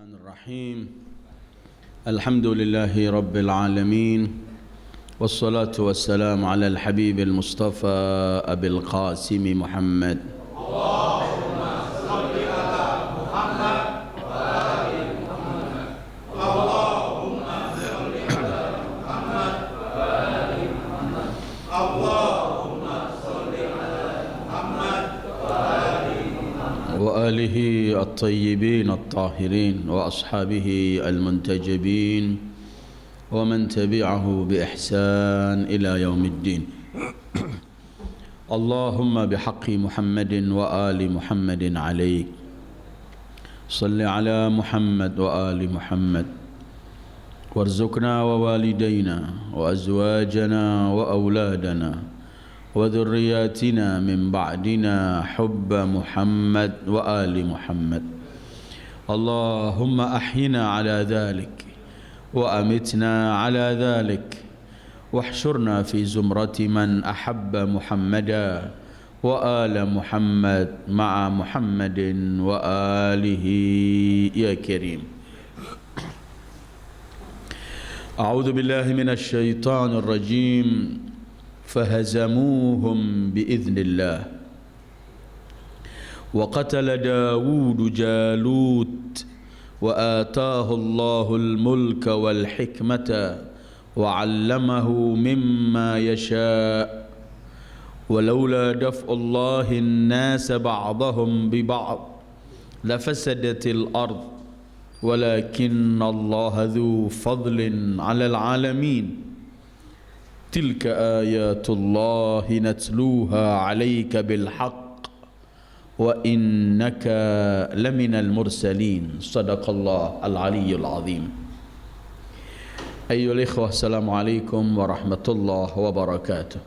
الرحمن الرحيم الحمد لله رب العالمين والصلاة والسلام على الحبيب المصطفى أبي القاسم محمد اللهم صل على محمد وآل محمد. اللهم صل على محمد وآل محمد. اللهم صل على محمد وآل محمد وآله الطيبين الطاهرين وأصحابه المنتجبين ومن تبعه بإحسان إلى يوم الدين. اللهم بحق محمد وآل محمد عليك صل على محمد وآل محمد وارزقنا ووالدينا وأزواجنا وأولادنا وذرياتنا من بعدنا حب محمد وآل محمد. اللهم أحينا على ذلك وأمتنا على ذلك واحشرنا في زمرة من أحب محمدا وآل محمد مع محمد وآله يا كريم. أعوذ بالله من الشيطان الرجيم فهزموهم بإذن الله وقتل داود جالوت وآتاه الله الملك والحكمة وعلمه مما يشاء ولولا دفع الله الناس بعضهم ببعض لفسدت الأرض ولكن الله ذو فضل على العالمين. تلك آيات الله نتلوها عليك بالحق وإنك لمن المرسلين. صدق الله العلي العظيم. أيها الإخوة السلام عليكم ورحمة الله وبركاته.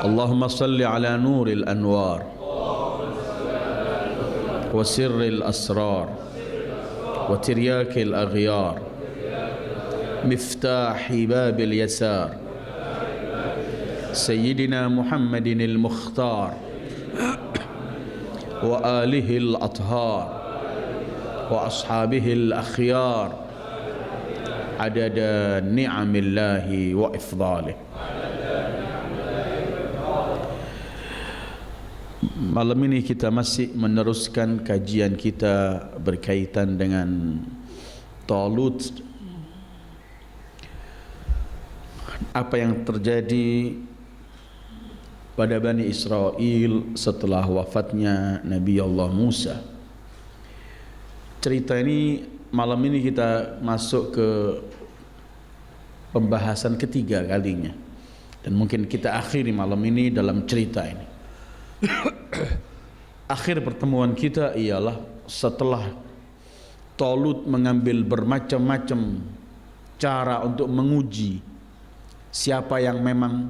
اللهم صل على نور الأنوار وسر الأسرار وترياك الأغيار مفتاح باب اليسار سيدنا محمد المختار وآله الأطهار وأصحابه الأخيار عدد نعم الله وإفضاله. Malam ini kita masih meneruskan kajian kita berkaitan dengan Talut. Apa yang terjadi pada Bani Israel setelah wafatnya Nabi Allah Musa. Cerita ini malam ini kita masuk ke pembahasan ketiga kalinya, dan mungkin kita akhiri malam ini dalam cerita ini. Akhir pertemuan kita ialah setelah Talut mengambil bermacam-macam cara untuk menguji siapa yang memang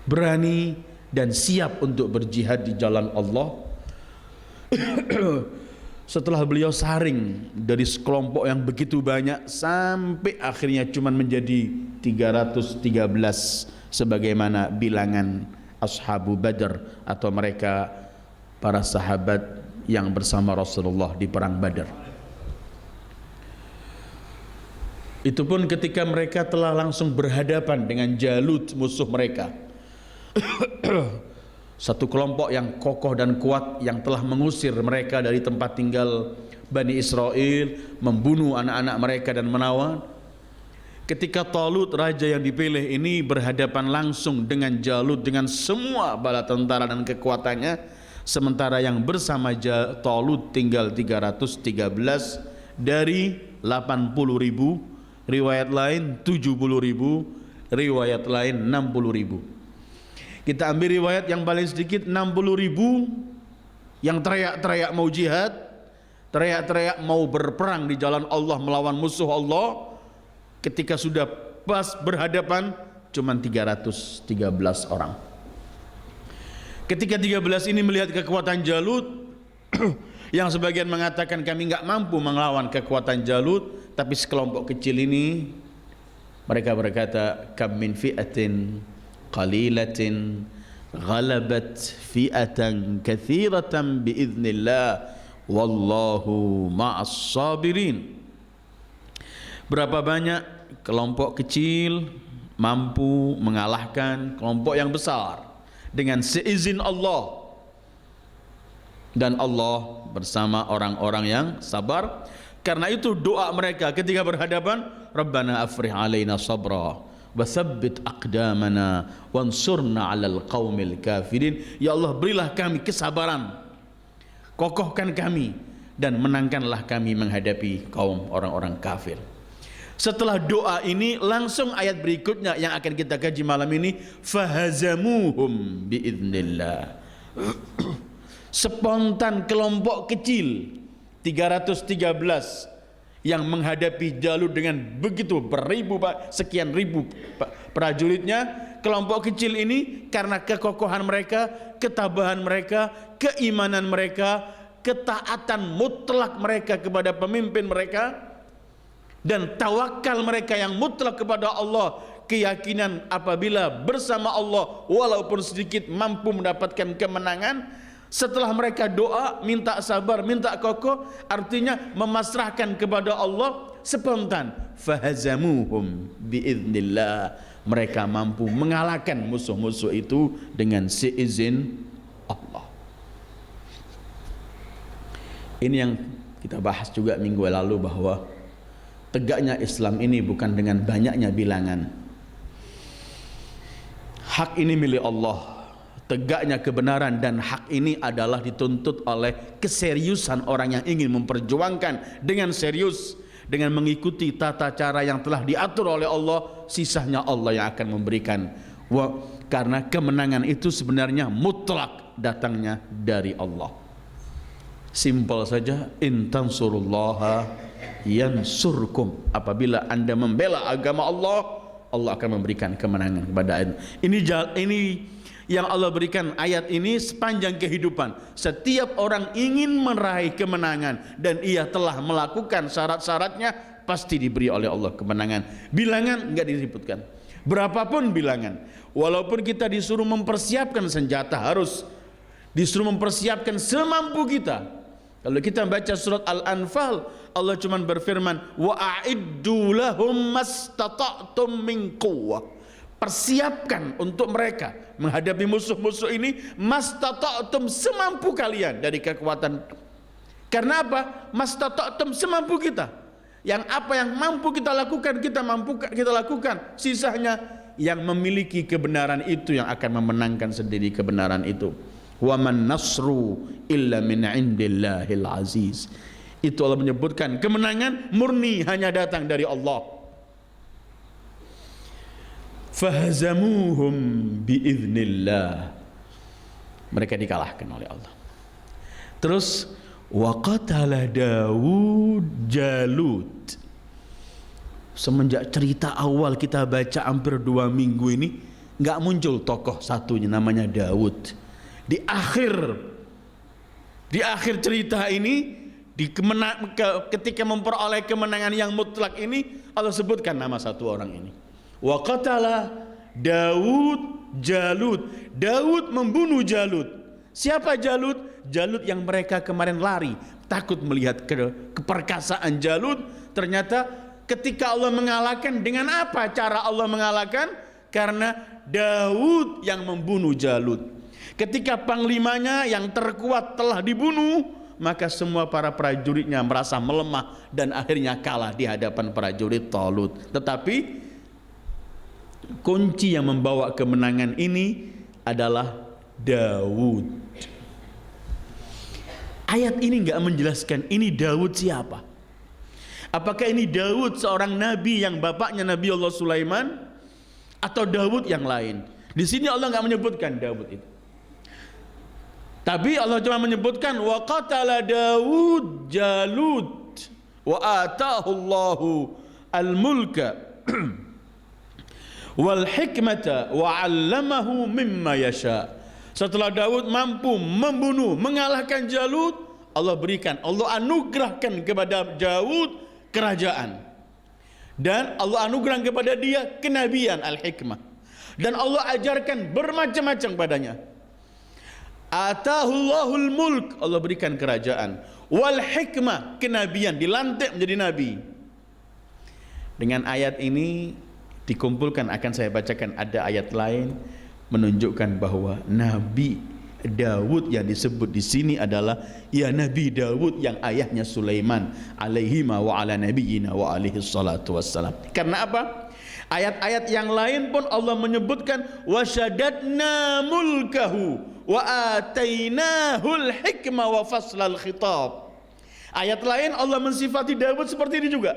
berani dan siap untuk berjihad di jalan Allah. Setelah beliau saring dari sekelompok yang begitu banyak sampai akhirnya cuma menjadi 313 sebagaimana bilangan Ashabu Badr atau mereka para sahabat yang bersama Rasulullah di perang Badar. Itu pun ketika mereka telah langsung berhadapan dengan Jalut, musuh mereka. Satu kelompok yang kokoh dan kuat yang telah mengusir mereka dari tempat tinggal Bani Israel, membunuh anak-anak mereka dan menawan. Ketika Talut, raja yang dipilih ini, berhadapan langsung dengan Jalut dengan semua bala tentara dan kekuatannya, sementara yang bersama Talut tinggal 313 dari 80.000, riwayat lain 70.000, riwayat lain 60.000. Kita ambil riwayat yang paling sedikit 60.000 yang teriak-teriak mau jihad, teriak-teriak mau berperang di jalan Allah melawan musuh Allah. Ketika sudah pas berhadapan cuma 313 orang. Ketika 13 ini melihat kekuatan Jalut yang sebagian mengatakan kami enggak mampu melawan kekuatan Jalut, tapi sekelompok kecil ini mereka berkata kam min fi'atin qalilatin ghalabat fi'atan katsiratan biiznillah wallahu ma'as sabirin. Berapa banyak kelompok kecil mampu mengalahkan kelompok yang besar dengan seizin Allah, dan Allah bersama orang-orang yang sabar. Karena itu doa mereka ketika berhadapan, Rabbana afrih alaina sabra wa tsabbit aqdamana wansurna 'alal qaumil kafirin. Ya Allah, berilah kami kesabaran, kokohkan kami dan menangkanlah kami menghadapi kaum orang-orang kafir. Setelah doa ini langsung ayat berikutnya yang akan kita kaji malam ini, fahazamuhum biiznillah. Spontan kelompok kecil 313 yang menghadapi Jalut dengan begitu sekian ribu prajuritnya. Kelompok kecil ini karena kekokohan mereka, ketabahan mereka, keimanan mereka, ketaatan mutlak mereka kepada pemimpin mereka, dan tawakal mereka yang mutlak kepada Allah, keyakinan apabila bersama Allah walaupun sedikit mampu mendapatkan kemenangan. Setelah mereka doa, minta sabar, minta kokoh, artinya memasrahkan kepada Allah, spontan fahazamuhum biiznillah, mereka mampu mengalahkan musuh-musuh itu dengan seizin Allah. Ini yang kita bahas juga minggu lalu, bahwa tegaknya Islam ini bukan dengan banyaknya bilangan. Hak ini milik Allah. Tegaknya kebenaran dan hak ini adalah dituntut oleh keseriusan orang yang ingin memperjuangkan dengan serius, dengan mengikuti tata cara yang telah diatur oleh Allah. Sisanya Allah yang akan memberikan. Karena kemenangan itu sebenarnya mutlak datangnya dari Allah. Simpel saja, in tansurullaha yansurkum. Apabila Anda membela agama Allah, Allah akan memberikan kemenangan kepada Anda. Ini yang Allah berikan ayat ini sepanjang kehidupan. Setiap orang ingin meraih kemenangan dan ia telah melakukan syarat-syaratnya, pasti diberi oleh Allah kemenangan. Bilangan enggak disebutkan, berapapun bilangan. Walaupun kita disuruh mempersiapkan senjata, harus disuruh mempersiapkan semampu kita. Kalau kita baca surat Al-Anfal, Allah cuma berfirman, wa a'iddu lahum mastata'tum min quwwah. Persiapkan untuk mereka menghadapi musuh-musuh ini mastata'tum, semampu kalian dari kekuatan. Karena apa? Mastata'tum, semampu kita. Yang apa yang mampu kita lakukan, kita lakukan. Sisanya yang memiliki kebenaran itu yang akan memenangkan sendiri kebenaran itu. Wa man nasru illa min indillahil aziz. Itu Allah menyebutkan kemenangan murni hanya datang dari Allah. Fahazamuhum biiznillah, mereka dikalahkan oleh Allah. Terus wa qatala Daud Jalut. Semenjak cerita awal kita baca hampir 2 minggu ini, nggak muncul tokoh satunya namanya Daud. Di akhir cerita ini, ketika memperoleh kemenangan yang mutlak ini, Allah sebutkan nama satu orang ini. Wa qatala Daud Jalut. Daud membunuh Jalut. Siapa Jalut? Jalut yang mereka kemarin lari, takut melihat keperkasaan Jalut. Ternyata ketika Allah mengalahkan, dengan apa cara Allah mengalahkan? Karena Daud yang membunuh Jalut. Ketika panglimanya yang terkuat telah dibunuh, maka semua para prajuritnya merasa melemah dan akhirnya kalah di hadapan prajurit Talut. Tetapi kunci yang membawa kemenangan ini adalah Daud. Ayat ini enggak menjelaskan ini Daud siapa. Apakah ini Daud seorang nabi yang bapaknya Nabi Allah Sulaiman, atau Daud yang lain? Di sini Allah enggak menyebutkan Daud itu. Tapi Allah cuma menyebutkan wa qatala Daud Jalut wa atahu Allahu al-mulka wal hikmata wa 'allamahu mimma yasha. Setelah Daud mampu membunuh, mengalahkan Jalut, Allah anugerahkan kepada Daud kerajaan, dan Allah anugerahkan kepada dia kenabian, al-hikmah. Dan Allah ajarkan bermacam-macam padanya. Atahullahul mulk, Allah berikan kerajaan. Wal hikmah, kenabian, dilantik menjadi nabi. Dengan ayat ini dikumpulkan, akan saya bacakan ada ayat lain menunjukkan bahwa Nabi Daud yang disebut di sini adalah ya Nabi Daud yang ayahnya Sulaiman alaihi wa ala nabiyyina wa alaihi salatu wassalam. Karena apa? Ayat-ayat yang lain pun Allah menyebutkan wasyadadna mulkahu wa atainahul hikmah wa faslal khitab. Ayat lain Allah mensifati Daud seperti ini juga,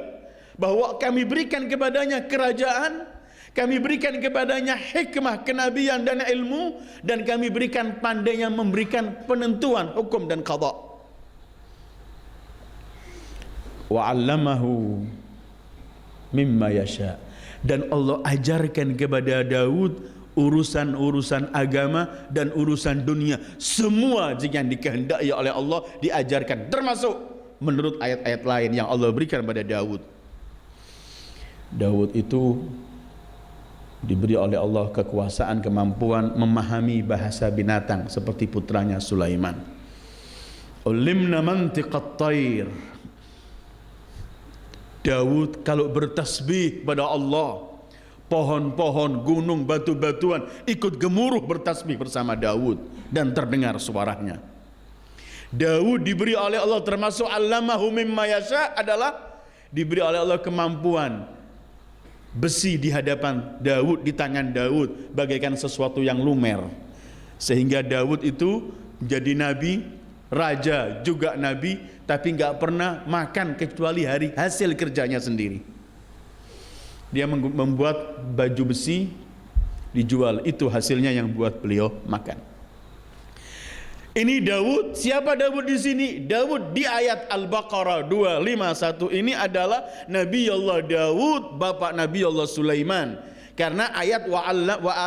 bahwa kami berikan kepadanya kerajaan, kami berikan kepadanya hikmah, kenabian dan ilmu, dan kami berikan pandainya memberikan penentuan hukum dan qada. Wa 'allamahu mimma yasha, dan Allah ajarkan kepada Daud urusan-urusan agama dan urusan dunia, semua yang dikehendaki oleh Allah diajarkan, termasuk menurut ayat-ayat lain yang Allah berikan pada Daud. Daud itu diberi oleh Allah kekuasaan, kemampuan memahami bahasa binatang seperti putranya Sulaiman. Ulimna mantiqat thair. Daud kalau bertasbih pada Allah, pohon-pohon, gunung, batu-batuan ikut gemuruh bertasbih bersama Daud dan terdengar suaranya. Daud diberi oleh Allah, termasuk allamahu mimma yasha, adalah diberi oleh Allah kemampuan. Besi di hadapan Daud, di tangan Daud bagaikan sesuatu yang lumer, sehingga Daud itu jadi nabi, raja juga nabi, tapi nggak pernah makan kecuali hari hasil kerjanya sendiri. Dia membuat baju besi dijual, itu hasilnya yang buat beliau makan. Ini Daud. Siapa Daud di sini? Daud di ayat Al-Baqarah 251 ini adalah Nabi Allah Daud, bapak Nabi Allah Sulaiman. Karena ayat wa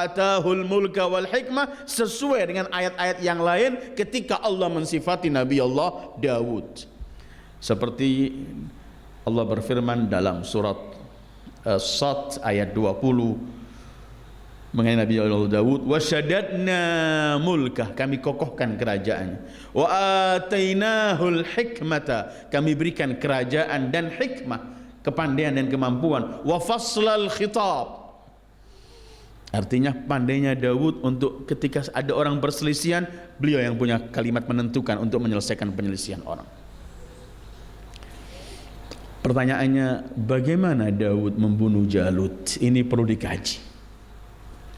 atahul mulka wal hikmah sesuai dengan ayat-ayat yang lain ketika Allah mensifati Nabi Allah Daud. Seperti Allah berfirman dalam surat Sad ayat 20 mengenai Nabi Allah Daud, wasyadadna mulkah, kami kokohkan kerajaannya, wa atainahul hikmata, kami berikan kerajaan dan hikmah, kepandaian dan kemampuan, wa faslal khitab, artinya pandainya Daud untuk ketika ada orang perselisihan, beliau yang punya kalimat menentukan untuk menyelesaikan penyelesaian orang. Pertanyaannya, bagaimana Daud membunuh Jalut? Ini perlu dikaji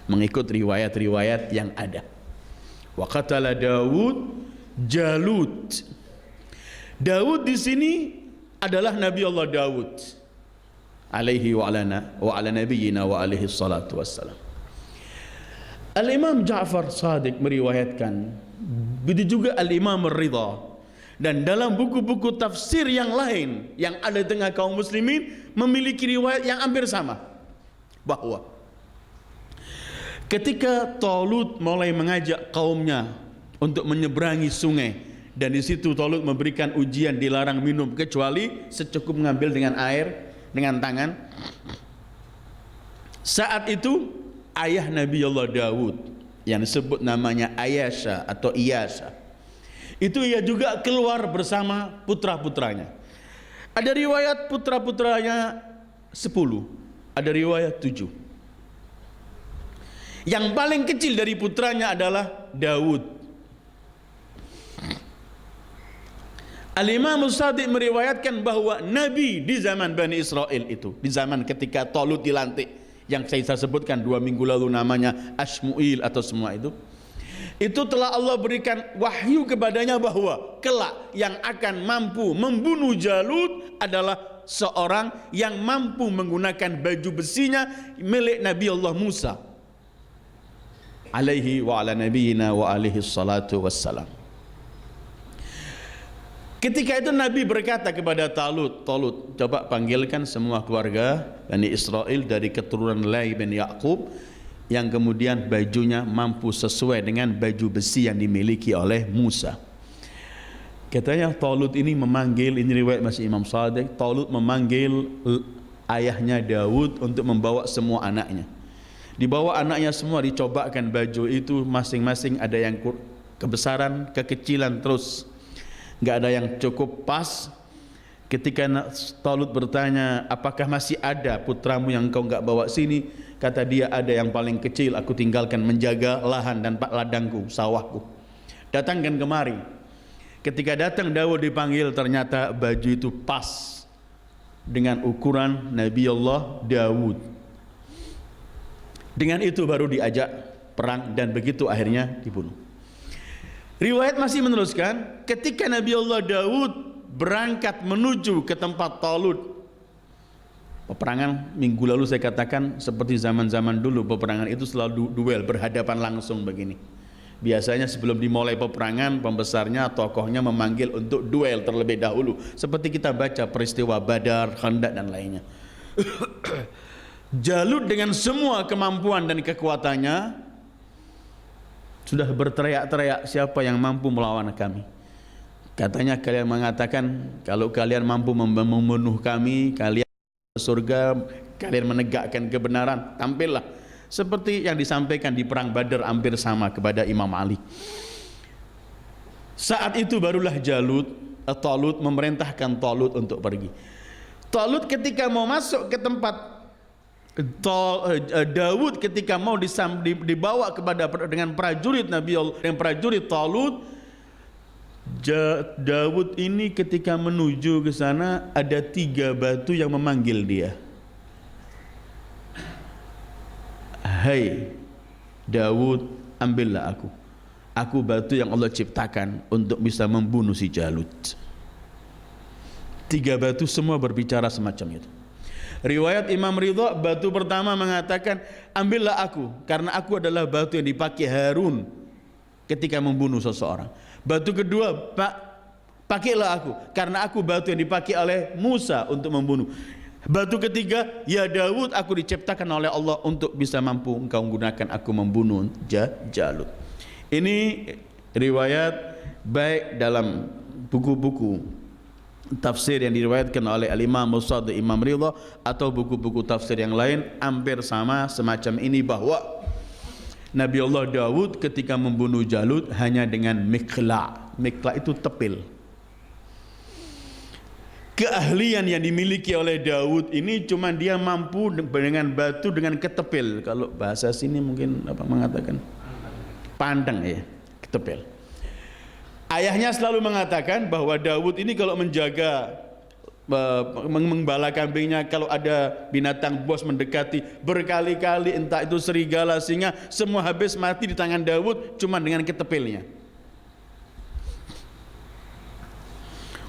mengikut riwayat-riwayat yang ada. Wa qatala Daud Jalut. Daud di sini adalah Nabi Allah Daud alaihi wa ala nabiyyina wa alaihi salatu wassalam. Al-Imam Ja'far Shadiq meriwayatkan, begitu juga Al-Imam Ar-Ridha, dan dalam buku-buku tafsir yang lain yang ada di tengah kaum muslimin memiliki riwayat yang hampir sama, bahwa ketika Talut mulai mengajak kaumnya untuk menyeberangi sungai, dan di situ Talut memberikan ujian, dilarang minum kecuali secukup mengambil dengan air dengan tangan. Saat itu ayah Nabi Allah Daud yang disebut namanya Ayasha atau Iyasa, itu ia juga keluar bersama putra-putranya. Ada riwayat putra-putranya 10, ada riwayat 7. Yang paling kecil dari putranya adalah Daud. Al-Imam Shadiq meriwayatkan bahwa Nabi di zaman Bani Israel itu, di zaman ketika Talut dilantik, yang saya sebutkan 2 minggu lalu namanya Ashmuil atau semua itu telah Allah berikan wahyu kepadanya bahwa kelak yang akan mampu membunuh Jalut adalah seorang yang mampu menggunakan baju besinya milik Nabi Allah Musa alaihi wa ala nabiyyina wa alihi salatu wassalam. Ketika itu Nabi berkata kepada Talut, Talut, coba panggilkan semua keluarga Bani Israel dari keturunan Lai bin Yaqub yang kemudian bajunya mampu sesuai dengan baju besi yang dimiliki oleh Musa. Katanya Talut ini memanggil, ini riwayat masih Imam Shadiq, Talut memanggil ayahnya Daud untuk membawa semua anaknya. Dibawa anaknya semua, dicobakan baju itu, masing-masing ada yang kebesaran, kekecilan, terus nggak ada yang cukup pas. Ketika Talut bertanya, apakah masih ada putramu yang kau nggak bawa sini? Kata dia, ada yang paling kecil, aku tinggalkan menjaga lahan dan ladangku, sawahku. Datangkan kemari. Ketika datang Daud dipanggil, ternyata baju itu pas dengan ukuran Nabi Allah Daud. Dengan itu baru diajak perang dan begitu akhirnya dibunuh. Riwayat masih meneruskan, ketika Nabi Allah Daud berangkat menuju ke tempat Talut. Peperangan minggu lalu saya katakan seperti zaman-zaman dulu, peperangan itu selalu duel, berhadapan langsung begini. Biasanya sebelum dimulai peperangan, pembesarnya, tokohnya memanggil untuk duel terlebih dahulu. Seperti kita baca peristiwa Badar, Khandaq dan lainnya. Jalut dengan semua kemampuan dan kekuatannya sudah berteriak-teriak, siapa yang mampu melawan kami? Katanya kalian mengatakan, kalau kalian mampu membunuh kami, kalian surga, kalian menegakkan kebenaran, tampillah. Seperti yang disampaikan di perang Badar hampir sama kepada Imam Ali. Saat itu barulah Talut memerintahkan Talut untuk pergi. Talut ketika mau masuk ke tempat Daud, ketika mau dibawa kepada dengan prajurit Nabi Allah, dengan prajurit Talut, Daud ini ketika menuju ke sana ada 3 batu yang memanggil dia. Hai Daud, ambillah aku. Aku batu yang Allah ciptakan untuk bisa membunuh si Jalut. 3 batu semua berbicara semacam itu. Riwayat Imam Ridha, batu pertama mengatakan, ambillah aku, karena aku adalah batu yang dipakai Harun ketika membunuh seseorang. Batu kedua, pakailah aku, karena aku batu yang dipakai oleh Musa untuk membunuh. Batu ketiga, ya Daud, aku diciptakan oleh Allah untuk bisa mampu engkau gunakan aku membunuh Jalut. Ini riwayat baik dalam buku-buku tafsir yang diriwayatkan oleh Al-Imam Musaddaq, Imam Ridha, atau buku-buku tafsir yang lain, hampir sama semacam ini, bahwa Nabi Allah Daud ketika membunuh Jalut hanya dengan mikla. Mikla itu tepil. Keahlian yang dimiliki oleh Daud ini cuma dia mampu dengan batu, dengan ketepil. Kalau bahasa sini mungkin apa mengatakan pandang ya, ketepil. Ayahnya selalu mengatakan bahwa Daud ini kalau menjaga mengembala kambingnya, kalau ada binatang buas mendekati berkali-kali, entah itu serigala, singa, semua habis mati di tangan Daud cuma dengan ketepilnya.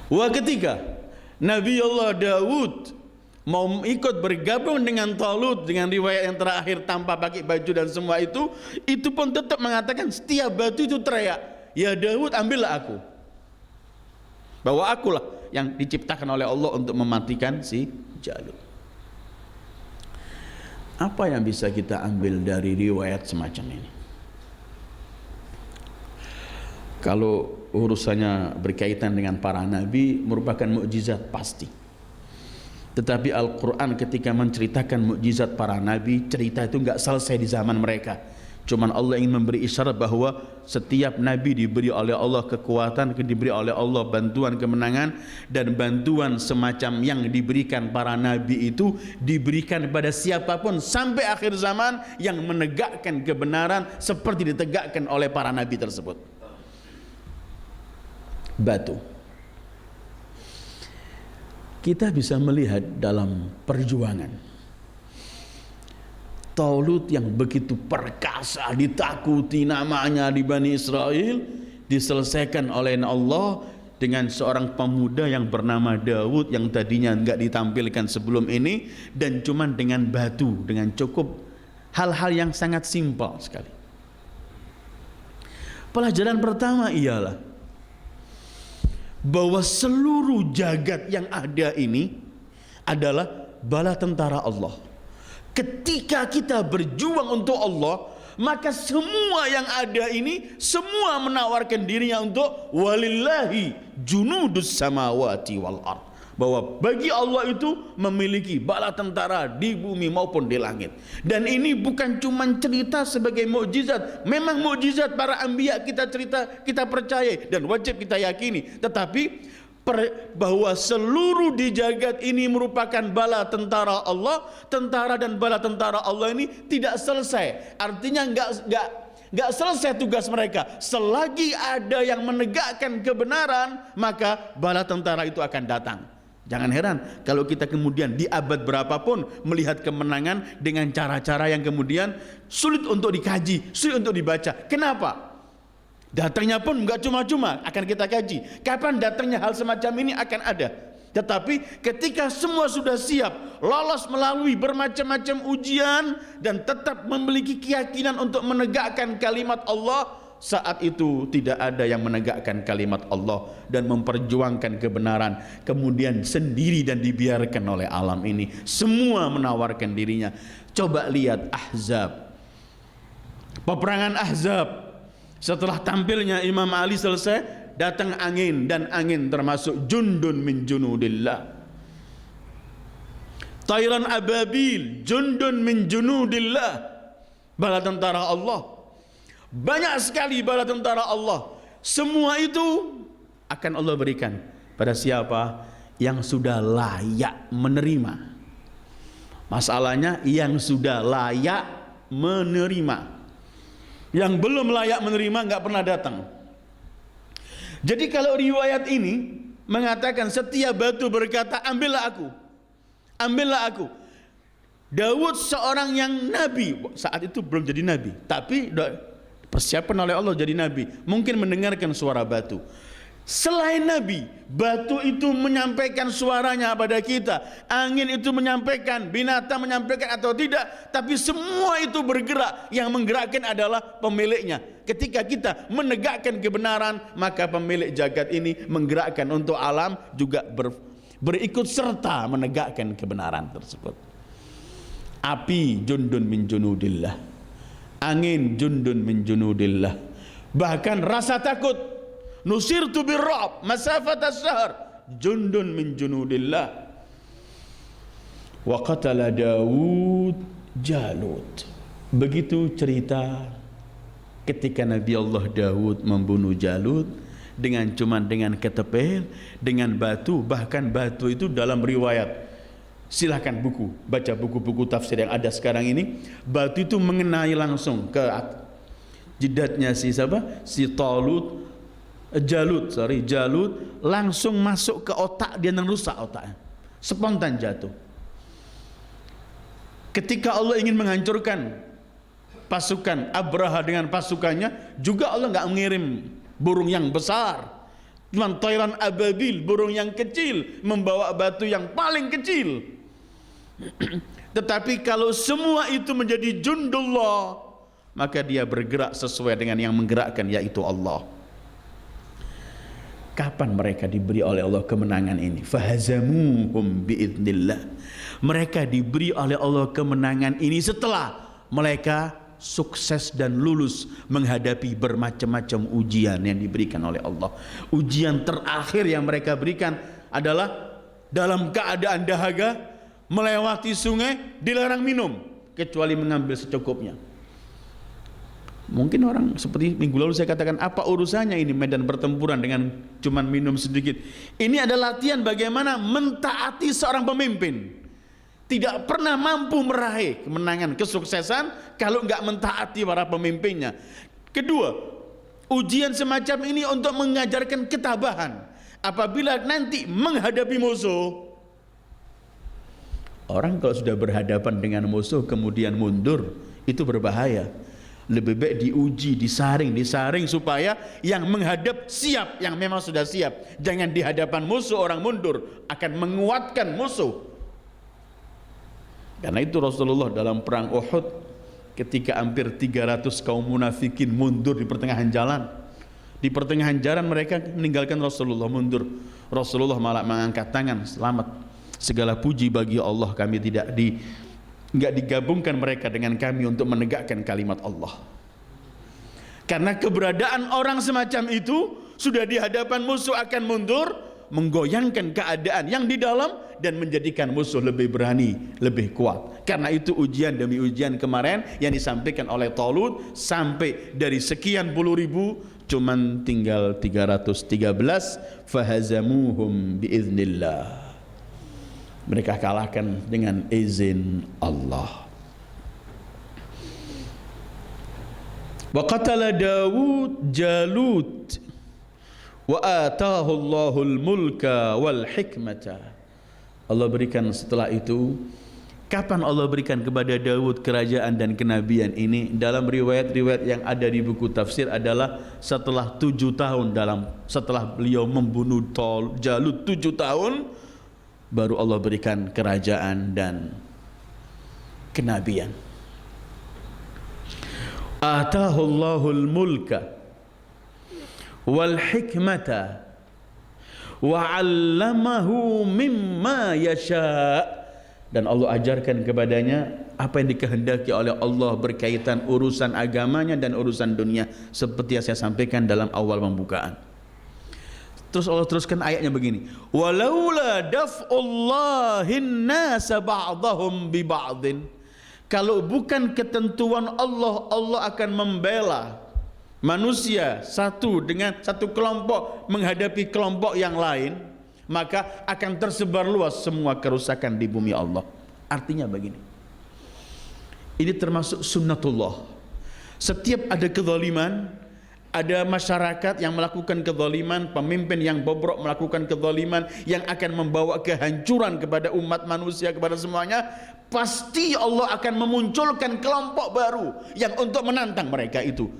Ketika Nabi Allah Daud mau ikut bergabung dengan Talut, dengan riwayat yang terakhir tanpa pakai baju dan semua itu pun tetap mengatakan, setiap batu itu teriak, ya Daud, ambillah aku, bahwa akulah yang diciptakan oleh Allah untuk mematikan si Jalut. Apa yang bisa kita ambil dari riwayat semacam ini? Kalau urusannya berkaitan dengan para nabi, merupakan mukjizat pasti. Tetapi Al-Quran ketika menceritakan mukjizat para nabi, cerita itu enggak selesai di zaman mereka. Cuman Allah ingin memberi isyarat bahwa setiap nabi diberi oleh Allah kekuatan, diberi oleh Allah bantuan kemenangan, dan bantuan semacam yang diberikan para nabi itu diberikan kepada siapapun sampai akhir zaman yang menegakkan kebenaran seperti ditegakkan oleh para nabi tersebut. Batu. Kita bisa melihat dalam perjuangan Talut yang begitu perkasa, ditakuti namanya di Bani Israel, diselesaikan oleh Allah dengan seorang pemuda yang bernama Daud, yang tadinya enggak ditampilkan sebelum ini, dan cuman dengan batu, dengan cukup hal-hal yang sangat simpel sekali. Pelajaran pertama ialah bahwa seluruh jagat yang ada ini adalah bala tentara Allah. Ketika kita berjuang untuk Allah, maka semua yang ada ini semua menawarkan dirinya untuk walillahi junudus samawati wal ard. bahwa bagi Allah itu memiliki bala tentara di bumi maupun di langit. Dan ini bukan cuma cerita sebagai mukjizat. Memang mukjizat para anbiya kita cerita, kita percaya dan wajib kita yakini. Tetapi bahwa seluruh di jagat ini merupakan bala tentara Allah, tentara dan bala tentara Allah ini tidak selesai. Artinya enggak selesai tugas mereka. Selagi ada yang menegakkan kebenaran, maka bala tentara itu akan datang. Jangan heran kalau kita kemudian di abad berapapun melihat kemenangan dengan cara-cara yang kemudian sulit untuk dikaji, sulit untuk dibaca. Kenapa? Datangnya pun enggak cuma-cuma, akan kita kaji. Kapan datangnya hal semacam ini akan ada. Tetapi ketika semua sudah siap, lolos melalui bermacam-macam ujian dan tetap memiliki keyakinan untuk menegakkan kalimat Allah, saat itu tidak ada yang menegakkan kalimat Allah dan memperjuangkan kebenaran, kemudian sendiri dan dibiarkan oleh alam ini. Semua menawarkan dirinya. Coba lihat Ahzab, peperangan Ahzab. Setelah tampilnya Imam Ali selesai, datang angin, dan angin termasuk jundun min junudillah. Tayran ababil, jundun min junudillah, bala tentara Allah. Banyak sekali bala tentara Allah. Semua itu akan Allah berikan pada siapa yang sudah layak menerima. Masalahnya yang sudah layak menerima. Yang belum layak menerima nggak pernah datang. Jadi kalau riwayat ini mengatakan setiap batu berkata ambillah aku, ambillah aku. Daud seorang yang nabi, saat itu belum jadi nabi, tapi persiapan oleh Allah jadi nabi, mungkin mendengarkan suara batu. Selain nabi, batu itu menyampaikan suaranya pada kita, angin itu menyampaikan, binatang menyampaikan atau tidak, tapi semua itu bergerak. Yang menggerakkan adalah pemiliknya. Ketika kita menegakkan kebenaran, maka pemilik jagat ini menggerakkan untuk alam juga berikut serta menegakkan kebenaran tersebut. Api jundun min junudillah, angin jundun min junudillah. Bahkan rasa takut, nusirtu birra'b masafat as-sahr, jundun min junudillah. Wa qatala Daud Jalut. Begitu cerita ketika Nabi Allah Daud membunuh Jalut dengan ketepel, dengan batu. Bahkan batu itu dalam riwayat, silahkan baca buku-buku tafsir yang ada sekarang ini, batu itu mengenai langsung ke jidatnya si Jalut, langsung masuk ke otak dia dan rusak otaknya, spontan jatuh. Ketika Allah ingin menghancurkan pasukan Abraha dengan pasukannya, juga Allah nggak mengirim burung yang besar, cuma tayran ababil, burung yang kecil membawa batu yang paling kecil. Tetapi kalau semua itu menjadi jundullah, maka dia bergerak sesuai dengan yang menggerakkan, yaitu Allah. Kapan mereka diberi oleh Allah kemenangan ini? Fahazamuhum biidnillah. Mereka diberi oleh Allah kemenangan ini setelah mereka sukses dan lulus menghadapi bermacam-macam ujian yang diberikan oleh Allah. Ujian terakhir yang mereka berikan adalah dalam keadaan dahaga, melewati sungai, dilarang minum kecuali mengambil secukupnya. Mungkin orang seperti minggu lalu saya katakan, apa urusannya ini medan pertempuran dengan cuman minum sedikit? Ini adalah latihan bagaimana mentaati seorang pemimpin. Tidak pernah mampu meraih kemenangan, kesuksesan kalau enggak mentaati para pemimpinnya. Kedua, ujian semacam ini untuk mengajarkan ketabahan. Apabila nanti menghadapi musuh, orang kalau sudah berhadapan dengan musuh kemudian mundur, itu berbahaya. Lebih baik diuji, disaring supaya yang menghadap siap, yang memang sudah siap. Jangan di hadapan musuh orang mundur, akan menguatkan musuh. Karena itu Rasulullah dalam perang Uhud, ketika hampir 300 kaum munafikin mundur di pertengahan jalan, di pertengahan jalan mereka meninggalkan Rasulullah, mundur. Rasulullah malah mengangkat tangan, selamat, segala puji bagi Allah, kami enggak digabungkan mereka dengan kami untuk menegakkan kalimat Allah. Karena keberadaan orang semacam itu, sudah di hadapan musuh akan mundur, menggoyangkan keadaan yang di dalam dan menjadikan musuh lebih berani, lebih kuat. Karena itu ujian demi ujian kemarin yang disampaikan oleh Talut, sampai dari sekian puluh ribu cuman tinggal 313, fahazamuhum biiznillah. Mereka kalahkan dengan izin Allah. Wa qatala Dawud Jalut wa atahu Allahul mulka wal hikmata. Allah berikan setelah itu. Kapan Allah berikan kepada Daud kerajaan dan kenabian ini? Dalam riwayat-riwayat yang ada di buku tafsir adalah setelah 7 tahun, setelah beliau membunuh Jalut 7 tahun, baru Allah berikan kerajaan dan kenabian. Atahullahul mulka wal hikmata wa 'allamahu mimma yasha'. Dan Allah ajarkan kepadanya apa yang dikehendaki oleh Allah berkaitan urusan agamanya dan urusan dunia, seperti yang saya sampaikan dalam awal pembukaan. Terus Allah teruskan ayatnya begini, walaula daf'ullahin nasa ba'dahum bi ba'din. Kalau bukan ketentuan Allah, Allah akan membela manusia satu dengan satu kelompok menghadapi kelompok yang lain, maka akan tersebar luas semua kerusakan di bumi Allah. Artinya begini, ini termasuk sunnatullah. Setiap ada kezaliman, ada masyarakat yang melakukan kezaliman, pemimpin yang bobrok melakukan kezaliman yang akan membawa kehancuran kepada umat manusia, kepada semuanya, pasti Allah akan memunculkan kelompok baru yang untuk menantang mereka itu.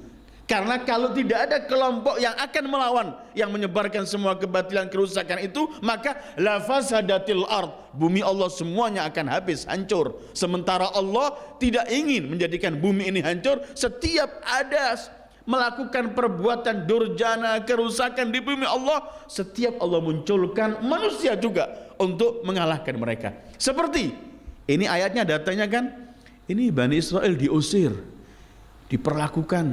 Karena kalau tidak ada kelompok yang akan melawan, yang menyebarkan semua kebatilan, kerusakan itu, maka la fasadatil ard, bumi Allah semuanya akan habis, hancur. Sementara Allah tidak ingin menjadikan bumi ini hancur. Setiap ada melakukan perbuatan durjana, kerusakan di bumi Allah, setiap Allah munculkan manusia juga untuk mengalahkan mereka. Seperti ini ayatnya, datanya kan, ini Bani Israel diusir, diperlakukan,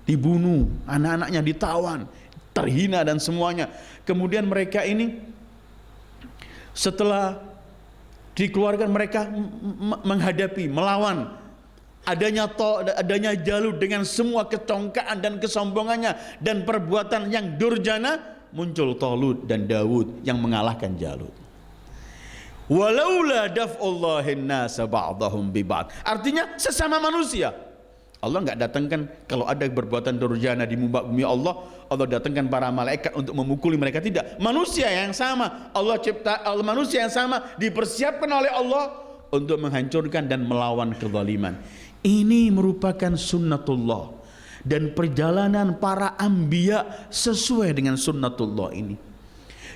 dibunuh, anak-anaknya ditawan, terhina dan semuanya. Kemudian mereka ini setelah dikeluarkan, mereka menghadapi, melawan adanya Jalut dengan semua kecongkaan dan kesombongannya dan perbuatan yang durjana. Muncul Talut dan Daud yang mengalahkan Jalut. Walaula daf'ullahin nasa ba'dahum bi ba'd, artinya sesama manusia. Allah enggak datangkan kalau ada perbuatan durjana di muka bumi Allah, Allah datangkan para malaikat untuk memukuli mereka, tidak. Manusia yang sama, Allah cipta manusia yang sama dipersiapkan oleh Allah untuk menghancurkan dan melawan kezaliman. Ini merupakan sunnatullah dan perjalanan para anbiya sesuai dengan sunnatullah ini.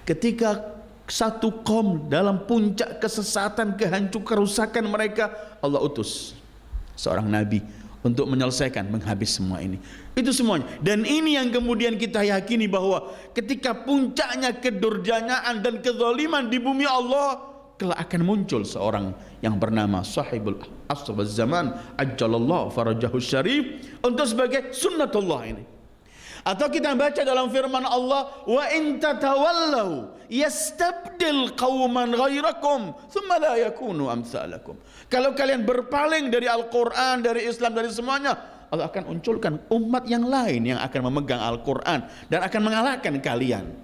Ketika satu kaum dalam puncak kesesatan, kehancuran, kerusakan mereka, Allah utus seorang nabi untuk menyelesaikan, menghabis semua ini. Itu semuanya. Dan ini yang kemudian kita yakini bahwa ketika puncaknya kedurjanaan dan kezaliman di bumi Allah, kelak akan muncul seorang yang bernama Sahibul Asr wal Zaman ajjalallahu farajahu syarif untuk sebagai sunnatullah ini. Atau kita baca dalam firman Allah, wa in tatawallau yastabdil qauman ghairakum thumma la yakunu amsalakum. Kalau kalian berpaling dari Al-Quran, dari Islam, dari semuanya, Allah akan unculkan umat yang lain yang akan memegang Al-Quran dan akan mengalahkan kalian.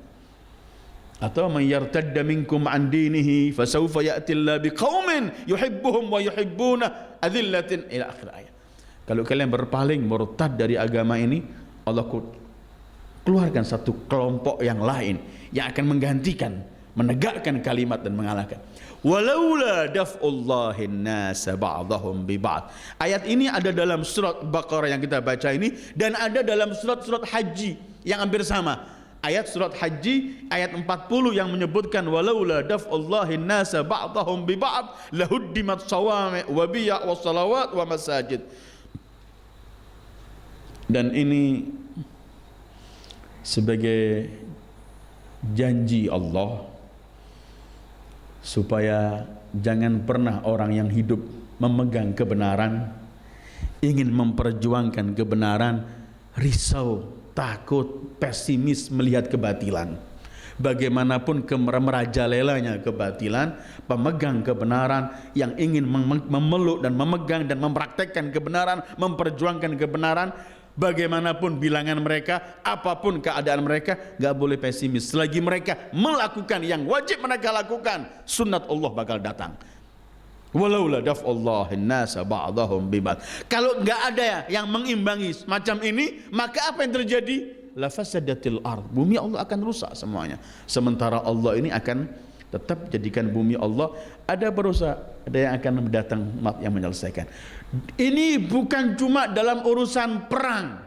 Atau man yartadda minkum an dinihi fasawfa ya'ti Allah biqaumin yuhibbuhum wa yuhibbuna adillatin ila akhir ayat. Kalau kalian berpaling, murtad dari agama ini, Allah keluarkan satu kelompok yang lain yang akan menggantikan, menegakkan kalimat dan mengalahkan. Walaula daf'ullahin nasa ba'dahum bi ba'd. Ayat ini ada dalam surat Baqarah yang kita baca ini, dan ada dalam surat-surat haji yang hampir sama. Ayat surat haji ayat 40 yang menyebutkan walaula daf'ullahin nasa ba'dahum bi ba'd lahuddimat sawami' wa biya' wa salawat wa masajid. Dan ini sebagai janji Allah supaya jangan pernah orang yang hidup memegang kebenaran, ingin memperjuangkan kebenaran, risau, takut, pesimis melihat kebatilan. Bagaimanapun merajalelanya kebatilan, pemegang kebenaran yang ingin memeluk dan memegang dan mempraktekkan kebenaran, memperjuangkan kebenaran, bagaimanapun bilangan mereka, apapun keadaan mereka, gak boleh pesimis. Selagi mereka melakukan yang wajib mereka lakukan, sunnat Allah bakal datang. Walaula daf'allahin nasa ba'dahum biba'd. Kalau nggak ada yang mengimbangi macam ini, maka apa yang terjadi? La fasadatil ard. Bumi Allah akan rusak semuanya. Sementara Allah ini akan tetap jadikan bumi Allah ada berusaha, ada yang akan datang yang menyelesaikan. Ini bukan cuma dalam urusan perang,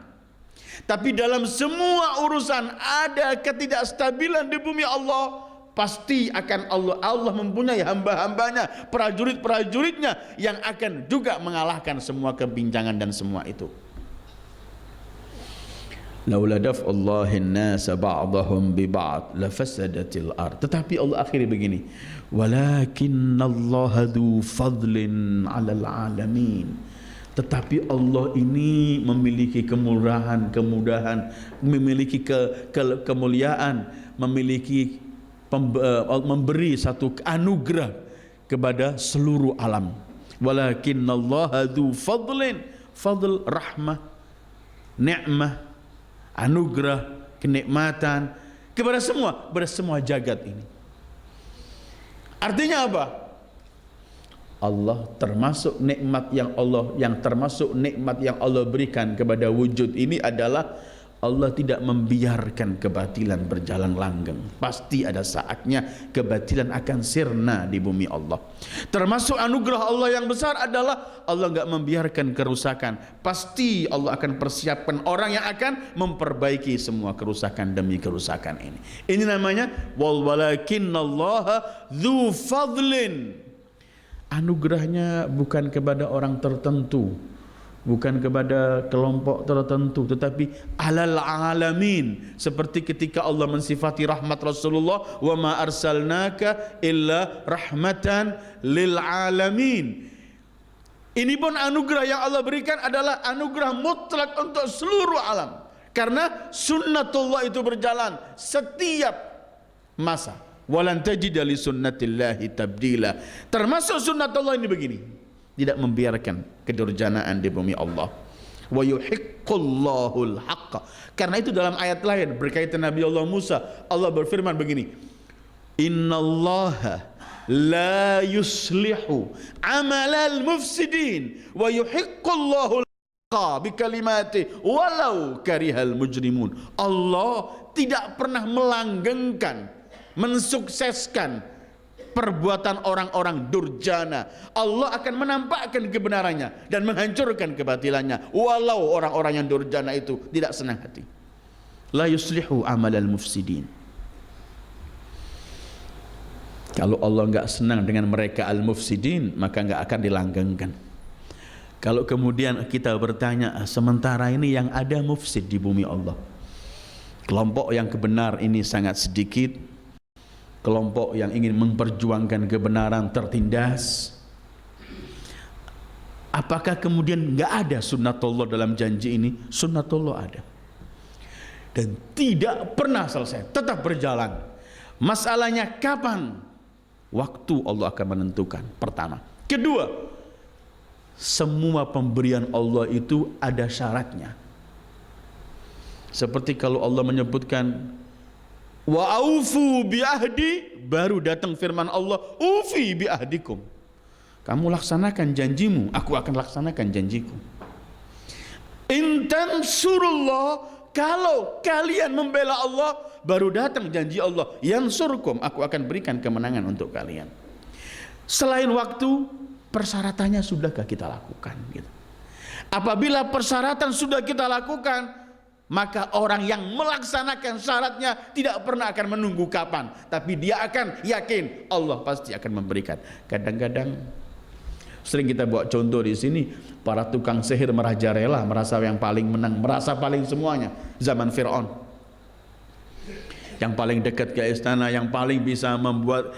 tapi dalam semua urusan ada ketidakstabilan di bumi Allah. Pasti akan Allah mempunyai hamba-hambanya, prajurit-prajuritnya yang akan juga mengalahkan semua kebincangan dan semua itu. Laula daf'allahin nasa ba'dahum bi ba'd la fasadatil ard. Tetapi Allah akhiri begini, walakinnallaha dzu fadlin 'alal 'alamin. Tetapi Allah ini memiliki kemudahan, memiliki kemuliaan, memiliki memberi satu anugerah kepada seluruh alam. Walakinnallaha dzu fadlin, fadl rahmah, nikmah, anugerah, kenikmatan kepada semua jagat ini. Artinya apa? Allah termasuk nikmat yang Allah berikan kepada wujud ini adalah Allah tidak membiarkan kebatilan berjalan langgeng. Pasti ada saatnya kebatilan akan sirna di bumi Allah. Termasuk anugerah Allah yang besar adalah Allah enggak membiarkan kerusakan. Pasti Allah akan persiapkan orang yang akan memperbaiki semua kerusakan demi kerusakan ini. Ini namanya walakinnallaha dzu fadlin. Anugerahnya bukan kepada orang tertentu, bukan kepada kelompok tertentu, tetapi alal alamin. Seperti ketika Allah mensifati rahmat Rasulullah, wa ma arsalnaka illa rahmatan lil alamin. Ini pun anugerah yang Allah berikan adalah anugerah mutlak untuk seluruh alam, karena sunnatullah itu berjalan setiap masa. Walan tajida li sunnatillahi tabdila. Termasuk sunnatullah ini begini, tidak membiarkan kedurjanaan di bumi Allah. Wa yuhiqqullahu al-haqqa. Karena itu dalam ayat lain berkaitan Nabi Allah Musa, Allah berfirman begini, innallaha la yuslihu amalal mufsidin wa yuhiqqullahu al-haqqa bikalimati walau karihal mujrimun. Allah tidak pernah melanggengkan, mensukseskan perbuatan orang-orang durjana. Allah akan menampakkan kebenarannya dan menghancurkan kebatilannya, walau orang-orang yang durjana itu tidak senang hati. La yuslihu amalal mufsidin. Kalau Allah enggak senang dengan mereka al-mufsidin, maka enggak akan dilanggengkan. Kalau kemudian kita bertanya, sementara ini yang ada mufsid di bumi Allah, kelompok yang kebenar ini sangat sedikit, kelompok yang ingin memperjuangkan kebenaran tertindas, apakah kemudian enggak ada sunnatullah dalam janji ini? Sunnatullah ada dan tidak pernah selesai, tetap berjalan. Masalahnya kapan? Waktu Allah akan menentukan, pertama. Kedua, semua pemberian Allah itu ada syaratnya. Seperti kalau Allah menyebutkan wa aufu bi ahdi, baru datang firman Allah, ufi bi ahdikum. Kamu laksanakan janjimu, aku akan laksanakan janjiku. In tansurullah, kalau kalian membela Allah, baru datang janji Allah, yansurkum, aku akan berikan kemenangan untuk kalian. Selain waktu, persyaratannya sudahkah kita lakukan gitu. Apabila persyaratan sudah kita lakukan, maka orang yang melaksanakan syaratnya tidak pernah akan menunggu kapan, tapi dia akan yakin Allah pasti akan memberikan. Kadang-kadang sering kita buat contoh di sini, para tukang sihir merajalela, merasa yang paling menang, merasa paling semuanya. Zaman Fir'aun, yang paling dekat ke istana, yang paling bisa membuat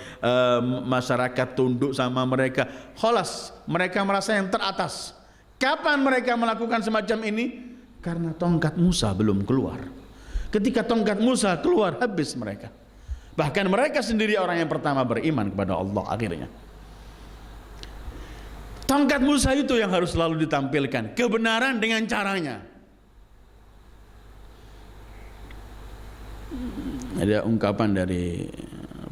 masyarakat tunduk sama mereka. Kholas, mereka merasa yang teratas. Kapan mereka melakukan semacam ini? Karena tongkat Musa belum keluar. Ketika tongkat Musa keluar, habis mereka. Bahkan mereka sendiri orang yang pertama beriman kepada Allah akhirnya. Tongkat Musa itu yang harus selalu ditampilkan, kebenaran dengan caranya. Ada ungkapan dari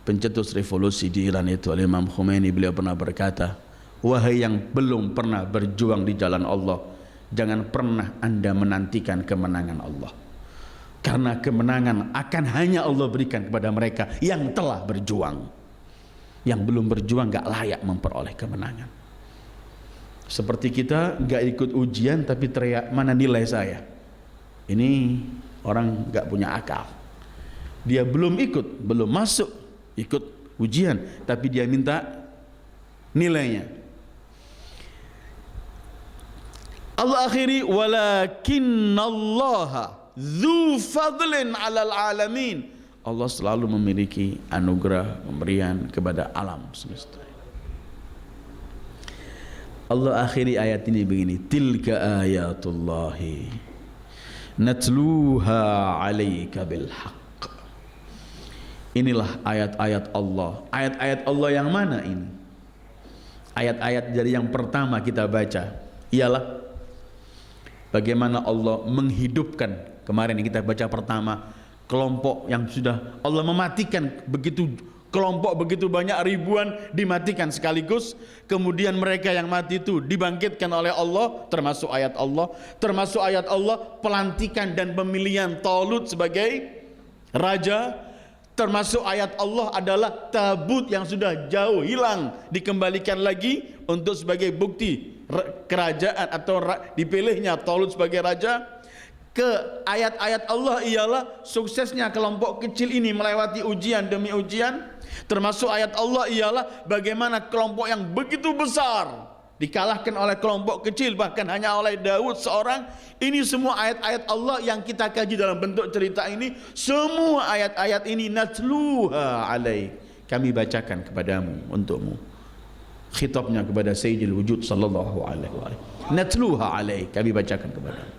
pencetus revolusi di Iran itu, Imam Khomeini, beliau pernah berkata, wahai yang belum pernah berjuang di jalan Allah, jangan pernah Anda menantikan kemenangan Allah, karena kemenangan akan hanya Allah berikan kepada mereka yang telah berjuang. Yang belum berjuang gak layak memperoleh kemenangan. Seperti kita gak ikut ujian tapi teriak, mana nilai saya? Ini orang gak punya akal. Dia belum ikut, belum masuk ikut ujian, tapi dia minta nilainya. Allah akhiri, walakinallaha dzu fadlin 'alal alamin. Allah selalu memiliki anugerah, pemberian kepada alam semesta. Allah akhiri ayat ini begini, tilka ayatullahi natluha 'alaika bil haqq. Inilah ayat-ayat Allah. Ayat-ayat Allah yang mana ini? Ayat-ayat dari yang pertama kita baca ialah bagaimana Allah menghidupkan. Kemarin yang kita baca pertama, kelompok yang sudah Allah mematikan, begitu kelompok begitu banyak, ribuan dimatikan sekaligus. Kemudian mereka yang mati itu dibangkitkan oleh Allah, termasuk ayat Allah. Termasuk ayat Allah pelantikan dan pemilihan Talut sebagai raja. Termasuk ayat Allah adalah tabut yang sudah jauh hilang dikembalikan lagi untuk sebagai bukti kerajaan atau dipilihnya Talut sebagai raja. Ke ayat-ayat Allah ialah suksesnya kelompok kecil ini melewati ujian demi ujian. Termasuk ayat Allah ialah bagaimana kelompok yang begitu besar dikalahkan oleh kelompok kecil, bahkan hanya oleh Daud seorang. Ini semua ayat-ayat Allah yang kita kaji dalam bentuk cerita ini. Semua ayat-ayat ini natluha alaik, kami bacakan kepadamu, untukmu. Khitabnya kepada Sayyidil Wujud sallallahu alaihi wasallam. Natluha alaik, kami bacakan kepadamu.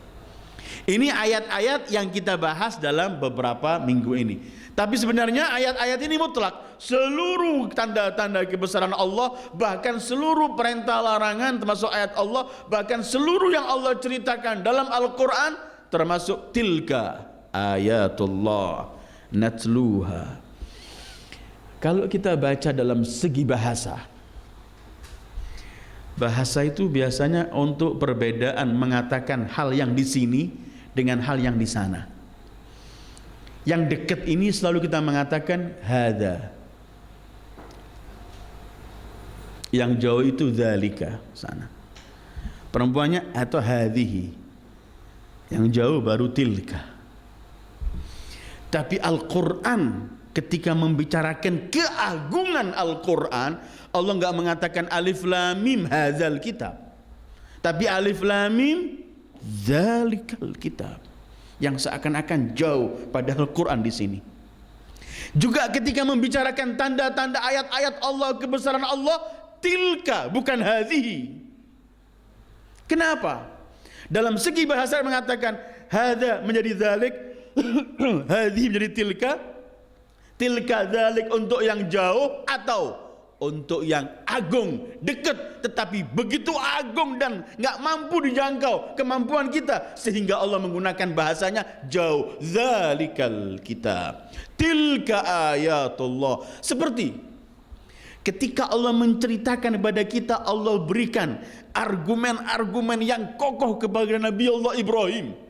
Ini ayat-ayat yang kita bahas dalam beberapa minggu ini. Tapi sebenarnya ayat-ayat ini mutlak. Seluruh tanda-tanda kebesaran Allah, bahkan seluruh perintah larangan termasuk ayat Allah, bahkan seluruh yang Allah ceritakan dalam Al-Quran termasuk tilka ayatullah natluha. Kalau kita baca dalam segi bahasa, bahasa itu biasanya untuk perbedaan mengatakan hal yang di sini dengan hal yang di sana. Yang dekat ini selalu kita mengatakan hada, yang jauh itu dzalika, sana. Perempuannya atau hadhihi, yang jauh baru tilka. Tapi Al-Quran ketika membicarakan keagungan Al-Quran, Allah enggak mengatakan alif lam mim hadzal kitab, tapi alif lam mim dzalikal kitab, yang seakan-akan jauh, padahal Quran di sini. Juga ketika membicarakan tanda-tanda ayat-ayat Allah, kebesaran Allah, tilka bukan hadhihi. Kenapa? Dalam segi bahasa mengatakan hadza menjadi dzalik, hadhihi menjadi tilka. Tilka dzalik untuk yang jauh atau untuk yang agung, dekat tetapi begitu agung dan nggak mampu dijangkau kemampuan kita, sehingga Allah menggunakan bahasanya jauh. Zalikal kitab, tilka ayatullah. Seperti ketika Allah menceritakan kepada kita, Allah berikan argumen-argumen yang kokoh kepada Nabi Allah Ibrahim.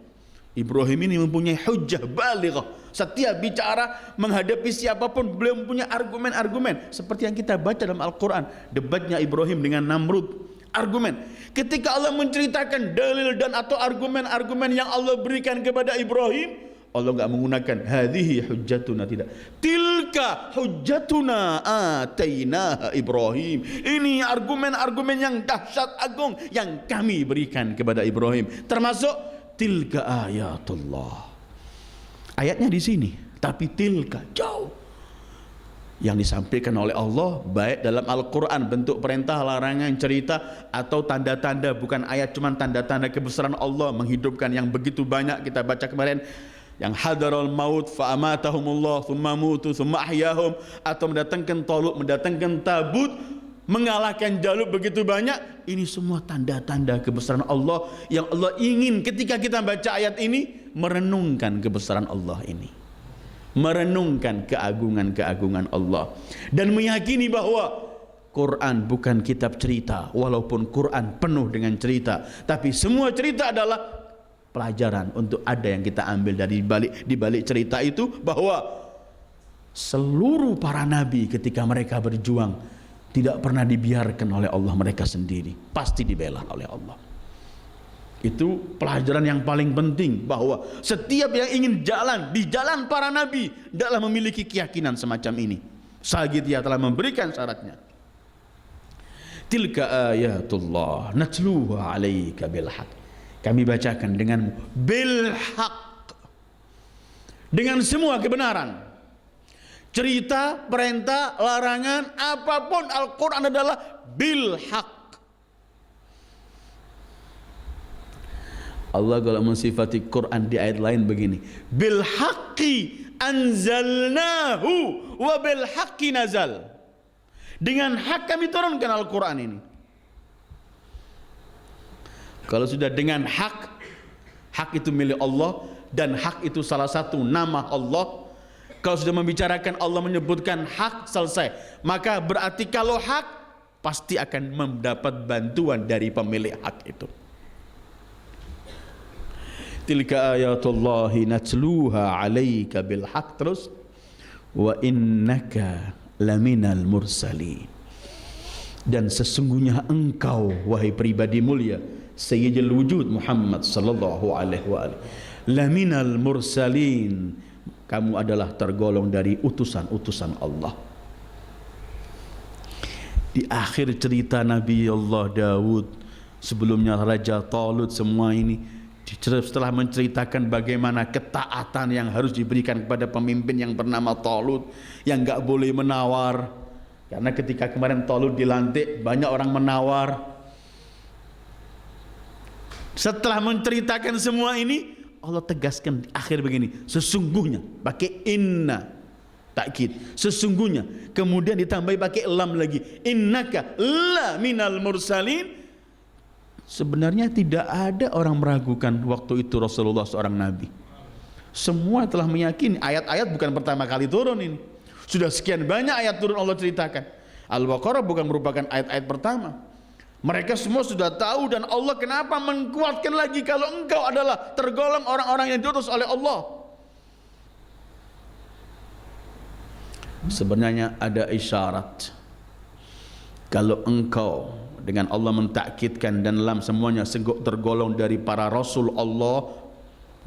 Ibrahim ini mempunyai hujjah balighah. Setiap bicara menghadapi siapapun beliau mempunyai argumen-argumen, seperti yang kita baca dalam Al-Quran, debatnya Ibrahim dengan Namrud. Argumen ketika Allah menceritakan dalil dan atau argumen-argumen yang Allah berikan kepada Ibrahim, Allah enggak menggunakan hadhihi hujjatuna, tidak. Tilka hujjatuna atainaha Ibrahim. Ini argumen-argumen yang dahsyat agung yang kami berikan kepada Ibrahim. Termasuk tilka ayatullah. Ayatnya di sini, tapi tilka jauh. Yang disampaikan oleh Allah baik dalam Al-Quran bentuk perintah, larangan, cerita atau tanda-tanda, bukan ayat, cuman tanda-tanda kebesaran Allah menghidupkan yang begitu banyak kita baca kemarin. yang hadarul maut fa amatahumullah thumma mutu thumma ahyahum, atau mendatangkan Talut, mendatangkan Tabut, mengalahkan Jalut begitu banyak. Ini semua tanda-tanda kebesaran Allah yang Allah ingin ketika kita baca ayat ini merenungkan kebesaran Allah ini, merenungkan keagungan-keagungan Allah, dan meyakini bahwa Quran bukan kitab cerita, walaupun Quran penuh dengan cerita, tapi semua cerita adalah pelajaran untuk ada yang kita ambil dari di balik cerita itu, bahwa seluruh para nabi ketika mereka berjuang tidak pernah dibiarkan oleh Allah mereka sendiri, pasti dibela oleh Allah. Itu pelajaran yang paling penting, bahwa setiap yang ingin jalan di jalan para nabi adalah memiliki keyakinan semacam ini, selagi dia telah memberikan syaratnya. Tilka ayatullah natluha 'alaika bil haqq, kami bacakan denganmu bil haq, dengan semua kebenaran. Cerita, perintah, larangan, apapun Al-Quran adalah bil haq. Allah kalau mensifati Quran di ayat lain begini, bil haqqi anzalnahu wa bil haqqi nazal, dengan hak kami turunkan Al-Quran ini. Kalau sudah dengan hak, hak itu milik Allah, dan hak itu salah satu nama Allah. Kalau sudah membicarakan Allah menyebutkan hak, selesai. Maka berarti kalau hak, pasti akan mendapat bantuan dari pemilik hak itu. Tilka ayatullahi natluha 'alaika bil haq, terus wa innaka laminal mursalin, dan sesungguhnya engkau wahai pribadi mulia Sayyidul Wujud Muhammad sallallahu alaihi wa alihi, laminal mursalin, kamu adalah tergolong dari utusan-utusan Allah. Di akhir cerita Nabi Allah Daud, sebelumnya Raja Talut, semua ini setelah menceritakan bagaimana ketaatan yang harus diberikan kepada pemimpin yang bernama Talut, yang gak boleh menawar, karena ketika kemarin Talut dilantik banyak orang menawar. Setelah menceritakan semua ini, Allah tegaskan di akhir begini, sesungguhnya, pakai inna takkid, sesungguhnya, kemudian ditambahi pakai lam lagi, innaka la minal mursalin. Sebenarnya tidak ada orang meragukan waktu itu Rasulullah seorang nabi. Semua telah meyakini, ayat-ayat bukan pertama kali turun ini, sudah sekian banyak ayat turun Allah ceritakan. Al-Baqarah bukan merupakan ayat-ayat pertama. Mereka semua sudah tahu, dan Allah kenapa menguatkan lagi kalau engkau adalah tergolong orang-orang yang diutus oleh Allah. Sebenarnya ada isyarat, kalau engkau dengan Allah mentakkidkan dan lam semuanya tergolong dari para rasul Allah,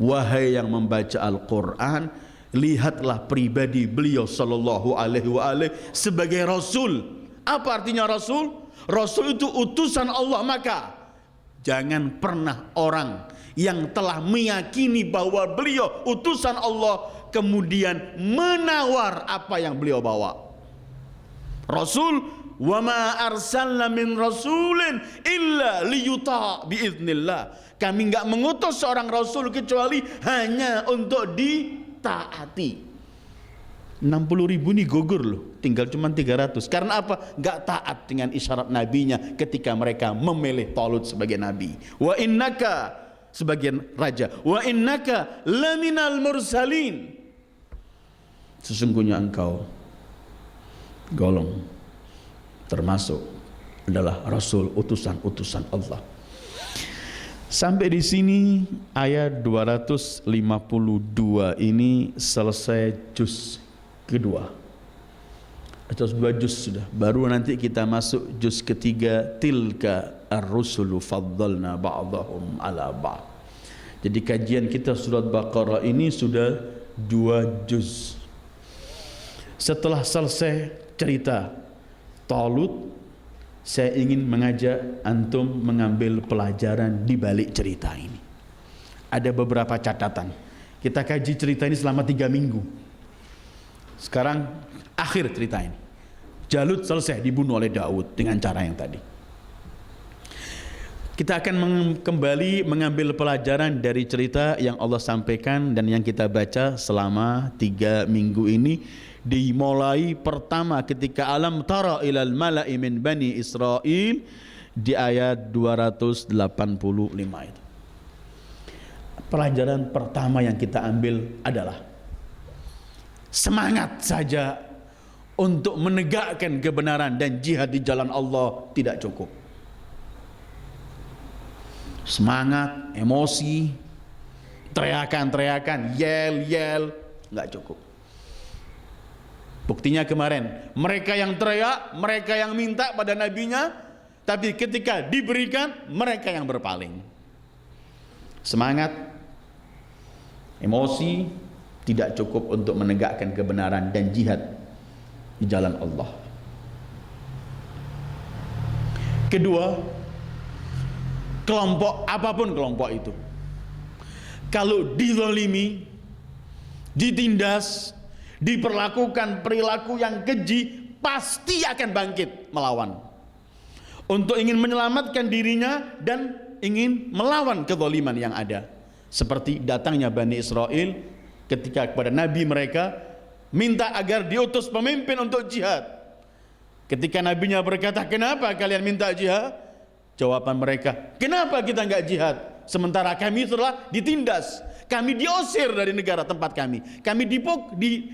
wahai yang membaca Al-Quran, lihatlah pribadi beliau sallallahu alaihi wa alihi sebagai rasul. Apa artinya rasul? Rasul itu utusan Allah. Maka jangan pernah orang yang telah meyakini bahwa beliau utusan Allah kemudian menawar apa yang beliau bawa. Rasul, wa ma arsalna min rasulin illa liyuta biiznillah, kami enggak mengutus seorang rasul kecuali hanya untuk ditaati. 60.000 ini gugur loh, tinggal cuma 300. Karena apa? Gak taat dengan isyarat nabinya ketika mereka memilih Talut sebagai nabi. Wa innaka, sebagian raja, wa innaka laminal mursalin, sesungguhnya engkau golong termasuk adalah rasul utusan-utusan Allah. Sampai di sini ayat 252 ini selesai juz kedua, atau 2 juz sudah. Baru nanti kita masuk juz ketiga, tilka ar-rusulu faddalna ba'dahum ala ba'd. Jadi kajian kita surat Baqarah ini sudah 2 juz. Setelah selesai cerita Talut, saya ingin mengajak antum mengambil pelajaran di balik cerita ini. Ada beberapa catatan. Kita kaji cerita ini selama 3 minggu. Sekarang akhir cerita ini. Jalut selesai dibunuh oleh Daud dengan cara yang tadi. Kita akan kembali mengambil pelajaran dari cerita yang Allah sampaikan dan yang kita baca selama 3 minggu ini. Dimulai pertama ketika alam tara ilal mala'i min bani Israel di ayat 285 itu. Pelajaran pertama yang kita ambil adalah semangat saja untuk menegakkan kebenaran dan jihad di jalan Allah tidak cukup. Semangat, emosi, teriakan-teriakan, yel-yel nggak cukup. Buktinya kemarin, mereka yang teriak, mereka yang minta pada nabinya, tapi ketika diberikan, mereka yang berpaling. Semangat, emosi tidak cukup untuk menegakkan kebenaran dan jihad di jalan Allah. Kedua, kelompok apapun kelompok itu, kalau dizalimi, ditindas, diperlakukan perilaku yang keji, pasti akan bangkit melawan untuk ingin menyelamatkan dirinya dan ingin melawan kezaliman yang ada. Seperti datangnya Bani Israel ketika kepada nabi mereka minta agar diutus pemimpin untuk jihad. Ketika nabinya berkata, "Kenapa kalian minta jihad?" Jawaban mereka, "Kenapa kita enggak jihad? Sementara kami telah ditindas, kami diusir dari negara tempat kami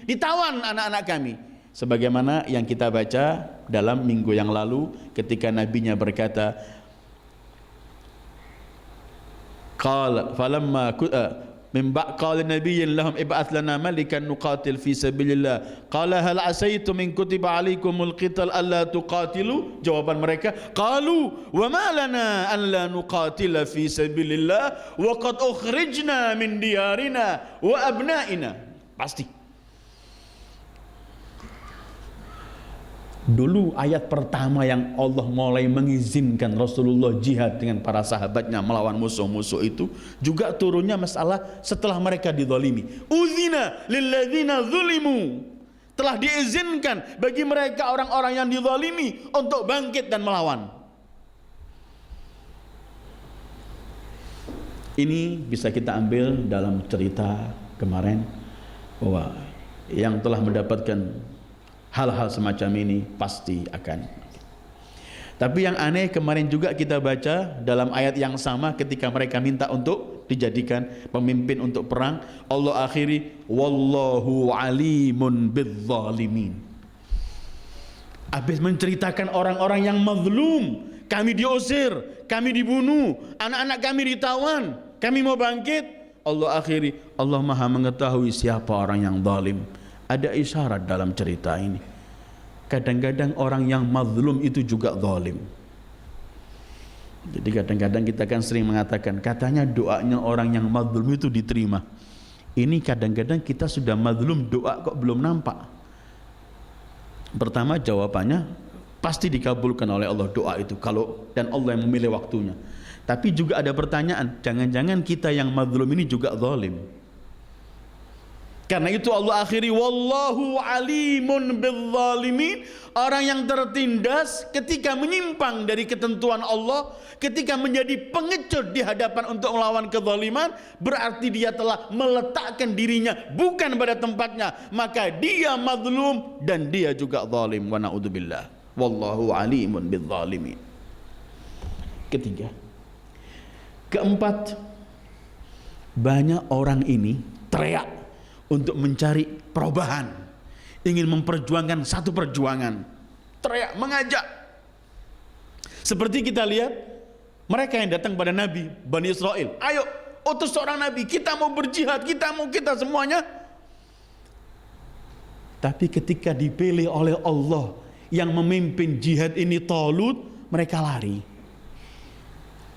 ditawan anak-anak kami." Sebagaimana yang kita baca dalam minggu yang lalu ketika nabinya berkata, qala falamma qala nabiyyin lahum ib'ats lana malikan nuqatil fi sabilillah qala hal asaytum in kutiba alaikumul qital alla tuqatilu. Jawaban mereka, qalu wa ma lana an la nuqatila fi sabilillah wa qad ukhrijna min diyarina wa abnaina. Pasti dulu ayat pertama yang Allah mulai mengizinkan Rasulullah jihad dengan para sahabatnya melawan musuh-musuh itu juga turunnya masalah setelah mereka dizalimi. Uzina lilladzina zulimu, telah diizinkan bagi mereka orang-orang yang dizalimi untuk bangkit dan melawan. Ini bisa kita ambil dalam cerita kemarin bahwa yang telah mendapatkan hal-hal semacam ini pasti akan. Tapi yang aneh kemarin juga kita baca dalam ayat yang sama ketika mereka minta untuk dijadikan pemimpin untuk perang, Allah akhiri wallahu alimun bizzalimin. Habis menceritakan orang-orang yang mazlum, kami diusir, kami dibunuh, anak-anak kami ditawan, kami mau bangkit, Allah akhiri Allah Maha mengetahui siapa orang yang zalim. Ada isyarat dalam cerita ini. Kadang-kadang orang yang mazlum itu juga zalim. Jadi kadang-kadang kita kan sering mengatakan, katanya doanya orang yang mazlum itu diterima. Ini kadang-kadang kita sudah mazlum, doa kok belum nampak. Pertama jawabannya pasti dikabulkan oleh Allah doa itu kalau dan Allah yang memilih waktunya. Tapi juga ada pertanyaan, jangan-jangan kita yang mazlum ini juga zalim. Karena itu Allah akhiri wallahu alimun bizzalimin. Orang yang tertindas ketika menyimpang dari ketentuan Allah, ketika menjadi pengecut di hadapan untuk melawan kezaliman, berarti dia telah meletakkan dirinya bukan pada tempatnya, maka dia mazlum dan dia juga zalim. Wa na'udzubillah. Wallahu alimun bizzalimin. Ketiga. Keempat, banyak orang ini teriak untuk mencari perubahan, ingin memperjuangkan satu perjuangan, teriak, mengajak. Seperti kita lihat mereka yang datang pada Nabi Bani Israel, ayo utus seorang Nabi, kita mau berjihad, kita semuanya. Tapi ketika dipilih oleh Allah yang memimpin jihad ini Talut, mereka lari.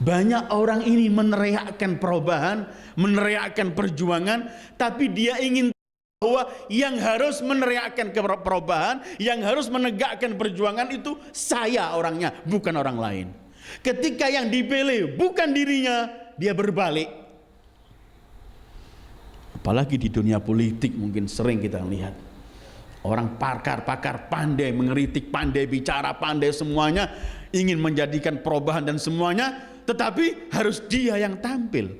Banyak orang ini meneriakkan perubahan, meneriakkan perjuangan, tapi dia ingin bahwa yang harus meneriakkan perubahan, yang harus menegakkan perjuangan itu saya orangnya, bukan orang lain. Ketika yang dipilih bukan dirinya, dia berbalik. Apalagi di dunia politik mungkin sering kita lihat. Orang pakar-pakar pandai mengeritik, pandai bicara, pandai semuanya, ingin menjadikan perubahan dan semuanya, tetapi harus dia yang tampil.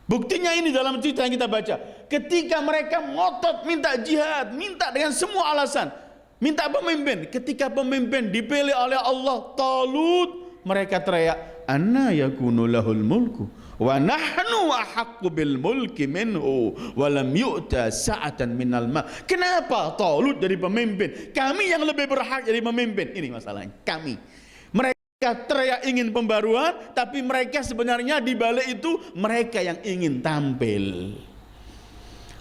Buktinya ini dalam cerita yang kita baca. Ketika mereka ngotot minta jihad, minta dengan semua alasan, minta pemimpin. Ketika pemimpin dipilih oleh Allah, Talut, mereka teriak, "Anna yakunu lahul mulku wa nahnu ahaqqu bil mulki minhu wa lam yu'ta sa'atan minal ma." Kenapa Talut jadi pemimpin? Kami yang lebih berhak jadi pemimpin. Ini masalahnya. Kami. Mereka teriak ingin pembaruan, tapi mereka sebenarnya di balik itu mereka yang ingin tampil.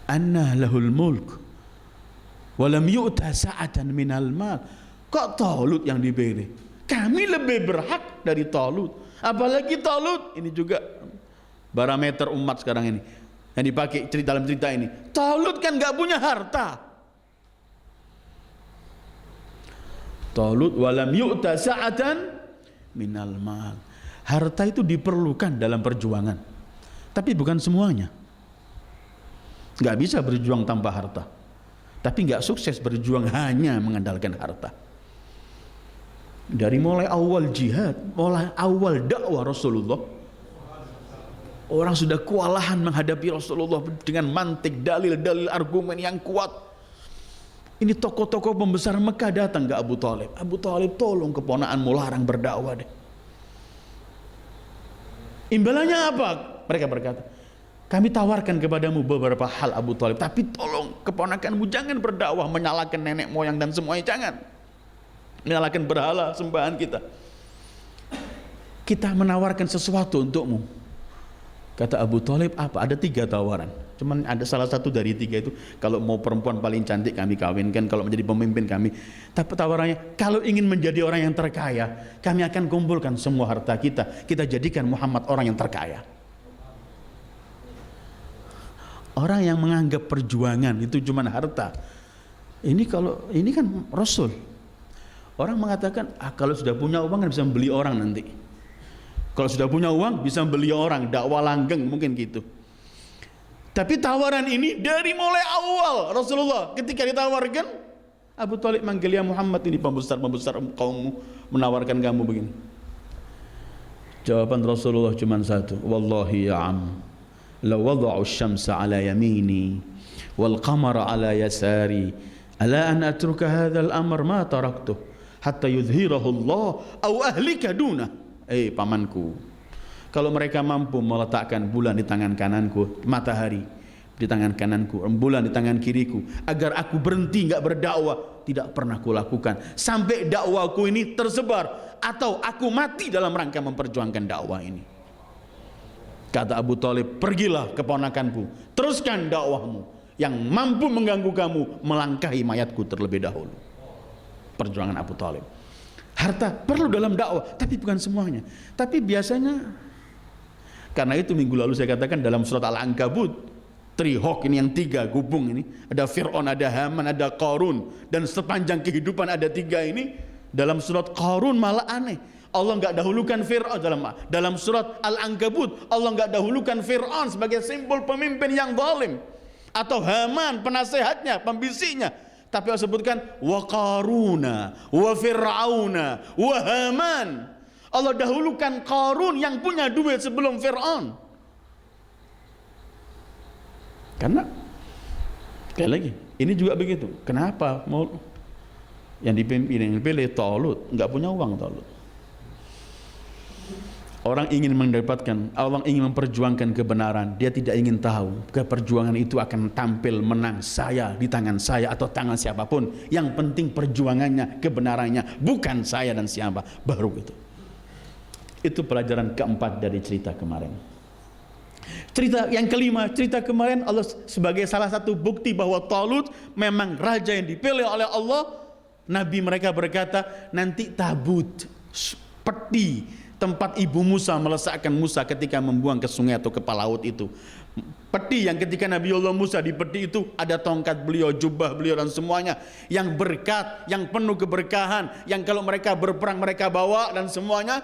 Anna lahul mulk wa lam yu'ta sa'atan minal mal. Kok Talut yang dipilih? Kami lebih berhak dari Talut. Apalagi Talut ini juga barometer umat sekarang ini yang dipakai dalam cerita ini. Talut kan gak punya harta. Talut walam yu'ta sa'atan minal mal. Harta itu diperlukan dalam perjuangan, tapi bukan semuanya. Gak bisa berjuang tanpa harta, tapi gak sukses berjuang hanya mengandalkan harta. Dari mulai awal jihad, mulai awal dakwah Rasulullah, orang sudah kewalahan menghadapi Rasulullah dengan mantik, dalil-dalil, argumen yang kuat. Ini tokoh-tokoh pembesar Mekah datang ke Abu Thalib. Abu Thalib, tolong keponakanmu larang berdakwah deh. Imbalannya apa? Mereka berkata, kami tawarkan kepadamu beberapa hal Abu Thalib, tapi tolong keponakanmu jangan berdakwah menyalahkan nenek moyang dan semuanya, jangan. Menyalahkan berhala sembahan kita. Kita menawarkan sesuatu untukmu. Kata Abu Thalib, apa? Ada 3 tawaran. Cuman ada salah satu dari 3 itu, kalau mau perempuan paling cantik kami kawinkan, kalau menjadi pemimpin kami. Tapi tawarannya, kalau ingin menjadi orang yang terkaya, kami akan kumpulkan semua harta kita, kita jadikan Muhammad orang yang terkaya. Orang yang menganggap perjuangan itu cuma harta. Ini kan Rasul. Orang mengatakan, kalau sudah punya uang kan bisa membeli orang nanti. Kalau sudah punya uang bisa membeli orang, dakwah langgeng mungkin gitu. Tapi tawaran ini dari mulai awal Rasulullah ketika ditawarkan, Abu Thalib manggil, ya Muhammad, ini pembesar kaummu menawarkan kamu begini. Jawaban Rasulullah cuma satu, wallahi ya am, law wada'u syamsa ala yamini wal qamara ala yasari ala an atruka hadzal amr ma taraktuh hatta yudhhirahu Allah aw ahlika duna. Pamanku, kalau mereka mampu meletakkan bulan di tangan kananku, matahari di tangan kananku, rembulan di tangan kiriku, agar aku berhenti nggak berdakwah, tidak pernah kulakukan sampai dakwahku ini tersebar atau aku mati dalam rangka memperjuangkan dakwah ini. Kata Abu Thalib, pergilah keponakanku, teruskan dakwahmu. Yang mampu mengganggu kamu melangkahi mayatku terlebih dahulu. Perjuangan Abu Thalib. Harta perlu dalam dakwah, tapi bukan semuanya. Tapi biasanya, karena itu minggu lalu saya katakan dalam surat Al-Ankabut, Trihawk ini yang 3 gubung ini, ada Fir'aun, ada Haman, ada Qarun, dan sepanjang kehidupan ada 3 ini. Dalam surat Qarun malah aneh, Allah nggak dahulukan Fir'aun. Dalam surat Al-Ankabut Allah nggak dahulukan Fir'aun sebagai simbol pemimpin yang zalim, atau Haman penasehatnya, pembisiknya. Tapi Allah sebutkan wa Qaruna wa Fir'auna wa Haman. Allah dahulukan Qarun yang punya duit sebelum Fir'aun. Karena sekali lagi ini juga begitu. Kenapa mau yang dipilih Talut nggak punya uang? Talut, orang ingin mendapatkan, orang ingin memperjuangkan kebenaran, dia tidak ingin tahu perjuangan itu akan tampil menang saya, di tangan saya atau tangan siapapun. Yang penting perjuangannya, kebenarannya, bukan saya dan siapa. Baru itu pelajaran keempat dari cerita kemarin. Cerita yang kelima, cerita kemarin Allah sebagai salah satu bukti bahwa Talut memang raja yang dipilih oleh Allah. Nabi mereka berkata, nanti tabut, peti tempat ibu Musa meletakkan Musa ketika membuang ke sungai atau ke laut itu. Peti yang ketika Nabiullah Musa di peti itu ada tongkat beliau, jubah beliau dan semuanya yang berkat, yang penuh keberkahan, yang kalau mereka berperang mereka bawa dan semuanya.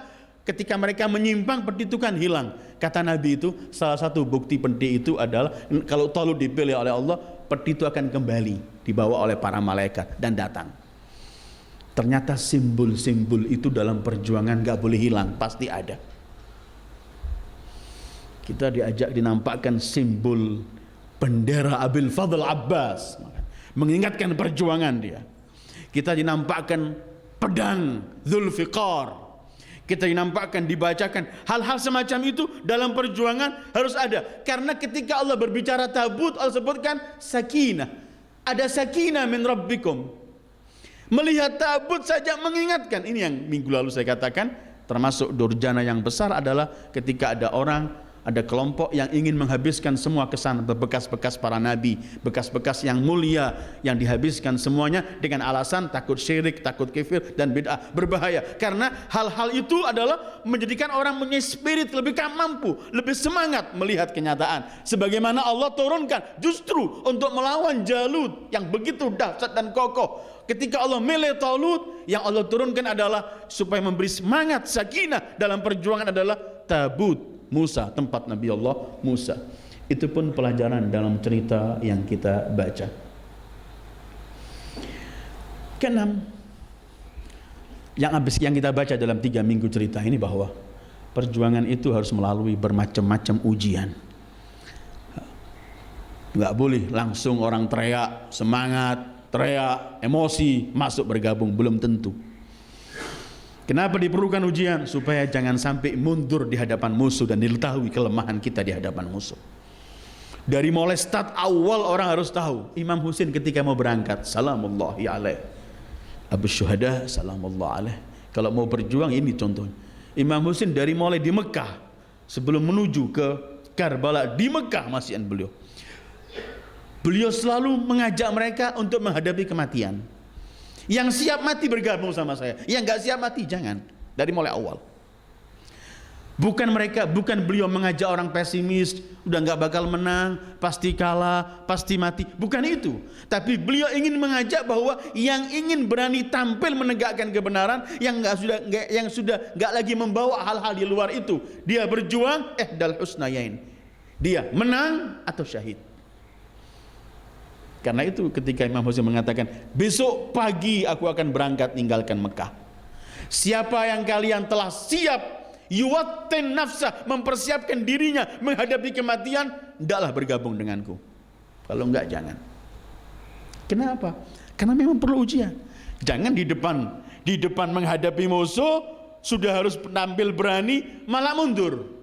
Ketika mereka menyimpang, peti itu kan hilang. Kata Nabi itu, salah satu bukti peti itu adalah kalau Talut dipilih oleh Allah, peti itu akan kembali dibawa oleh para malaikat dan datang. Ternyata simbol-simbol itu dalam perjuangan gak boleh hilang, pasti ada. Kita diajak dinampakkan simbol bendera Abil Fadl Abbas, mengingatkan perjuangan dia. Kita dinampakkan pedang Zulfiqar. Kita dinampakkan, dibacakan hal-hal semacam itu dalam perjuangan harus ada. Karena ketika Allah berbicara tabut, Allah sebutkan sakinah. Ada sakinah min rabbikum. Melihat tabut saja mengingatkan. Ini yang minggu lalu saya katakan, termasuk durjana yang besar adalah ketika ada orang, ada kelompok yang ingin menghabiskan semua kesan bekas-bekas para nabi, bekas-bekas yang mulia yang dihabiskan semuanya dengan alasan takut syirik, takut kafir dan bid'ah, berbahaya. Karena hal-hal itu adalah menjadikan orang punya spirit lebih mampu, lebih semangat melihat kenyataan. Sebagaimana Allah turunkan justru untuk melawan Jalut yang begitu dahsyat dan kokoh. Ketika Allah milih Talut, yang Allah turunkan adalah supaya memberi semangat, sakinah dalam perjuangan adalah tabut Musa, tempat Nabi Allah Musa. Itu pun pelajaran dalam cerita yang kita baca. Keenam, yang kita baca dalam 3 minggu cerita ini, bahwa perjuangan itu harus melalui bermacam-macam ujian. Nggak boleh langsung orang teriak semangat, teriak emosi masuk bergabung, belum tentu. Kenapa diperlukan ujian? Supaya jangan sampai mundur di hadapan musuh dan diketahui kelemahan kita di hadapan musuh. Dari mulai start awal orang harus tahu. Imam Husain ketika mau berangkat, salamullahi alaih, Abu Syuhada, salamullahi alaih. Kalau mau berjuang ini contohnya. Imam Husain dari mulai di Mekah, sebelum menuju ke Karbala, di Mekah masih beliau. Beliau selalu mengajak mereka untuk menghadapi kematian. Yang siap mati bergabung sama saya, yang nggak siap mati jangan. Dari mulai awal. Bukan beliau mengajak orang pesimis, udah nggak bakal menang, pasti kalah, pasti mati. Bukan itu. Tapi beliau ingin mengajak bahwa yang ingin berani tampil menegakkan kebenaran, yang sudah nggak lagi membawa hal-hal di luar itu, dia berjuang dal husnayain. Dia menang atau syahid. Karena itu ketika Imam Husain mengatakan, besok pagi aku akan berangkat ninggalkan Mekah. Siapa yang kalian telah siap yuwattin nafsah, mempersiapkan dirinya menghadapi kematian, hendaklah bergabung denganku. Kalau enggak jangan. Kenapa? Karena memang perlu ujian. Jangan di depan menghadapi musuh sudah harus tampil berani malah mundur.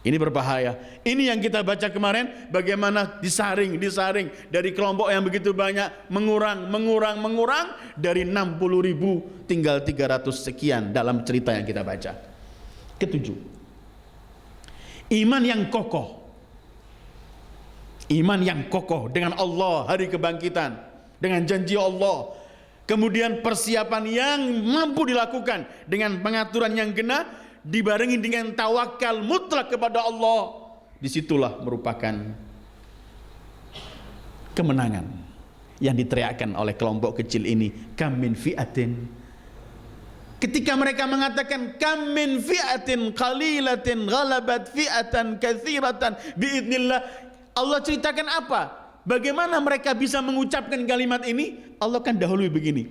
Ini berbahaya. Ini yang kita baca kemarin, bagaimana disaring dari kelompok yang begitu banyak, mengurang dari 60.000 tinggal 300 sekian dalam cerita yang kita baca. Ketujuh, iman yang kokoh. Iman yang kokoh dengan Allah, hari kebangkitan, dengan janji Allah. Kemudian persiapan yang mampu dilakukan dengan pengaturan yang genap, dibarengi dengan tawakal mutlak kepada Allah. Disitulah merupakan kemenangan yang diteriakkan oleh kelompok kecil ini. Kam min fi'atin, ketika mereka mengatakan kam min fi'atin qalilatin ghalabat fi'atan katsiratan biidznillah, Allah ceritakan apa? Bagaimana mereka bisa mengucapkan kalimat ini? Allah kan dahului begini,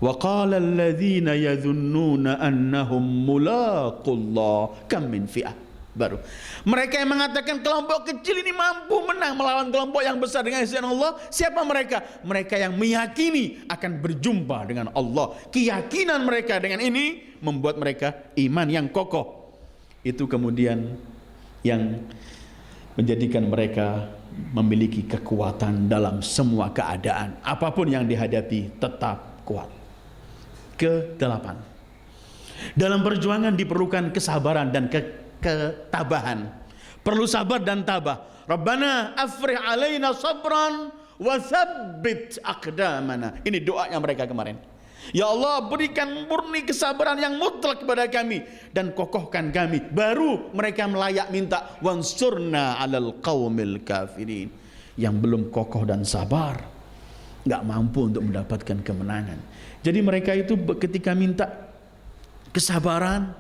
wa qala alladhina yadhunnuna annahum mulaqullah kam min fi'ah. Baru mereka yang mengatakan kelompok kecil ini mampu menang melawan kelompok yang besar dengan izin Allah. Siapa mereka? Mereka yang meyakini akan berjumpa dengan Allah. Keyakinan mereka dengan ini membuat mereka iman yang kokoh. Itu kemudian yang menjadikan mereka memiliki kekuatan dalam semua keadaan. Apapun yang dihadapi tetap kuat. Ke-8, dalam perjuangan diperlukan kesabaran dan ketabahan. Perlu sabar dan tabah. Rabbana afrih alaina sabran wa tsabbit aqdamana. Ini doanya mereka kemarin. Ya Allah, berikan murni kesabaran yang mutlak kepada kami dan kokohkan kami. Baru mereka melayak minta wansurna 'alal qaumil kafirin. Yang belum kokoh dan sabar nggak mampu untuk mendapatkan kemenangan. Jadi mereka itu ketika minta kesabaran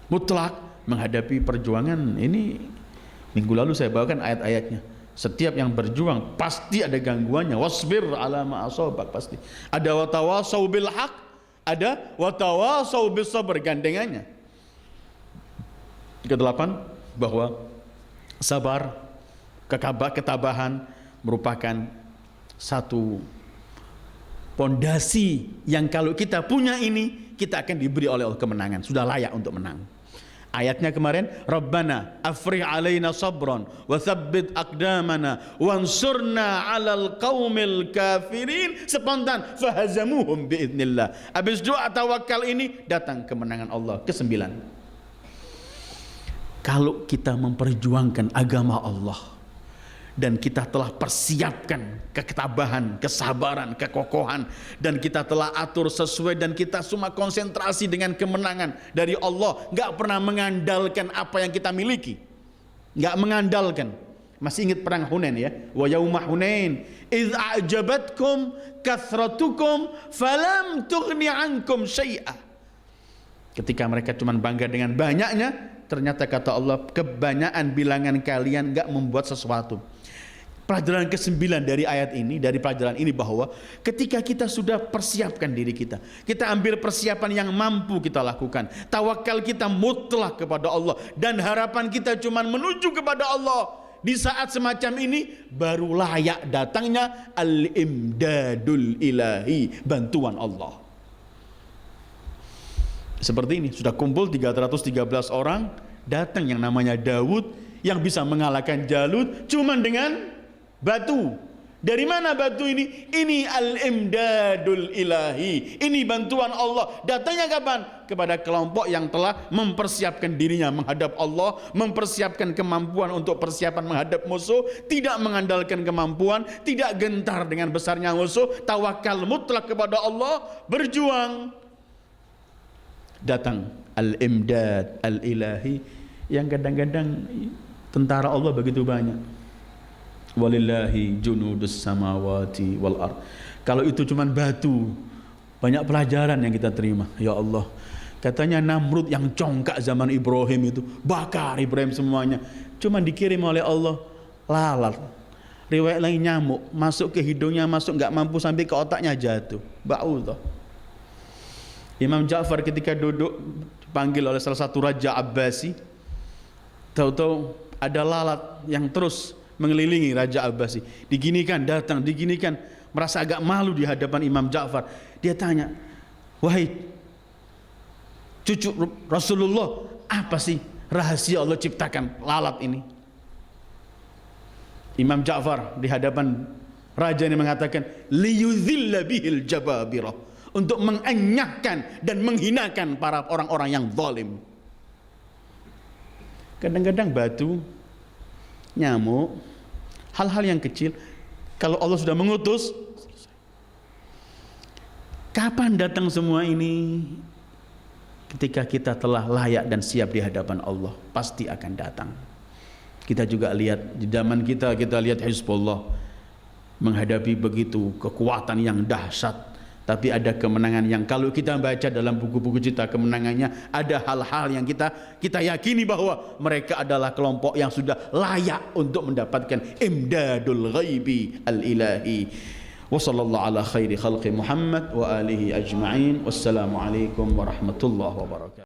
mutlak menghadapi perjuangan ini, minggu lalu saya bawakan ayat-ayatnya. Setiap yang berjuang pasti ada gangguannya. Wasbir ala ma asabak, pasti. Ada watawasau bil haq, ada watawasau bis sabr, gandengannya. Kedelapan, bahwa sabar, ketabahan merupakan satu pondasi yang kalau kita punya ini, kita akan diberi oleh Allah kemenangan, sudah layak untuk menang. Ayatnya kemarin, Rabbana afrih alaina sabran wa tsabbit aqdamana wansurna 'alal qaumil kafirin. Spontan, fahazamuhum biidznillah. Habis doa tawakal ini datang kemenangan Allah. Kesembilan, kalau kita memperjuangkan agama Allah dan kita telah persiapkan ketabahan, kesabaran, kekokohan, dan kita telah atur sesuai, dan kita semua konsentrasi dengan kemenangan dari Allah, nggak pernah mengandalkan apa yang kita miliki, nggak mengandalkan. Masih ingat perang Hunain ya? Wa yauma Hunain idz a'jabatkum kathratukum falam tughni ankum syai'a. Ketika mereka cuma bangga dengan banyaknya, ternyata kata Allah, kebanyakan bilangan kalian nggak membuat sesuatu. Pelajaran ke-9 dari ayat ini, dari pelajaran ini, bahwa ketika kita sudah persiapkan diri kita, kita ambil persiapan yang mampu kita lakukan, tawakal kita mutlak kepada Allah, dan harapan kita cuma menuju kepada Allah. Di saat semacam ini baru layak datangnya al-imdadul ilahi, bantuan Allah. Seperti ini, sudah kumpul 313 orang, datang yang namanya Daud yang bisa mengalahkan Jalut cuma dengan batu. Dari mana batu ini? Ini al-imdadul ilahi, ini bantuan Allah. Datangnya kapan? Kepada kelompok yang telah mempersiapkan dirinya menghadap Allah, mempersiapkan kemampuan untuk persiapan menghadap musuh, tidak mengandalkan kemampuan, tidak gentar dengan besarnya musuh, tawakal mutlak kepada Allah, berjuang. Datang al-imdad al-ilahi yang kadang-kadang tentara Allah begitu banyak. Walillahi junudus samawati wal ard. Kalau itu cuman batu, banyak pelajaran yang kita terima. Ya Allah, katanya Namrud yang congkak zaman Ibrahim itu, bakar Ibrahim semuanya, cuman dikirim oleh Allah lalat. Riwayat lagi nyamuk masuk ke hidungnya, masuk nggak mampu sampai ke otaknya, jatuh, bau toh. Imam Ja'far ketika duduk dipanggil oleh salah satu raja Abbasi, tahu-tahu ada lalat yang terus mengelilingi Raja Abbasi, diginikan datang, diginikan, merasa agak malu di hadapan Imam Ja'far. Dia tanya, wahai cucu Rasulullah, apa sih rahasia Allah ciptakan lalat ini? Imam Ja'far di hadapan raja ini mengatakan, liyudhilla bihil jababirah, untuk mengenyahkan dan menghinakan para orang-orang yang zalim. Kadang-kadang batu, nyamuk, hal-hal yang kecil, kalau Allah sudah mengutus, kapan datang semua ini? Ketika kita telah layak dan siap di hadapan Allah, pasti akan datang. Kita juga lihat di zaman kita lihat Hizbullah menghadapi begitu kekuatan yang dahsyat, tapi ada kemenangan yang kalau kita baca dalam buku-buku cerita kemenangannya, ada hal-hal yang kita yakini bahwa mereka adalah kelompok yang sudah layak untuk mendapatkan imdadul ghaibi al-ilahi. Wa sallallahu ala khairi khalqi Muhammad wa alihi ajma'in. Wassalamu alaikum warahmatullahi wabarakatuh.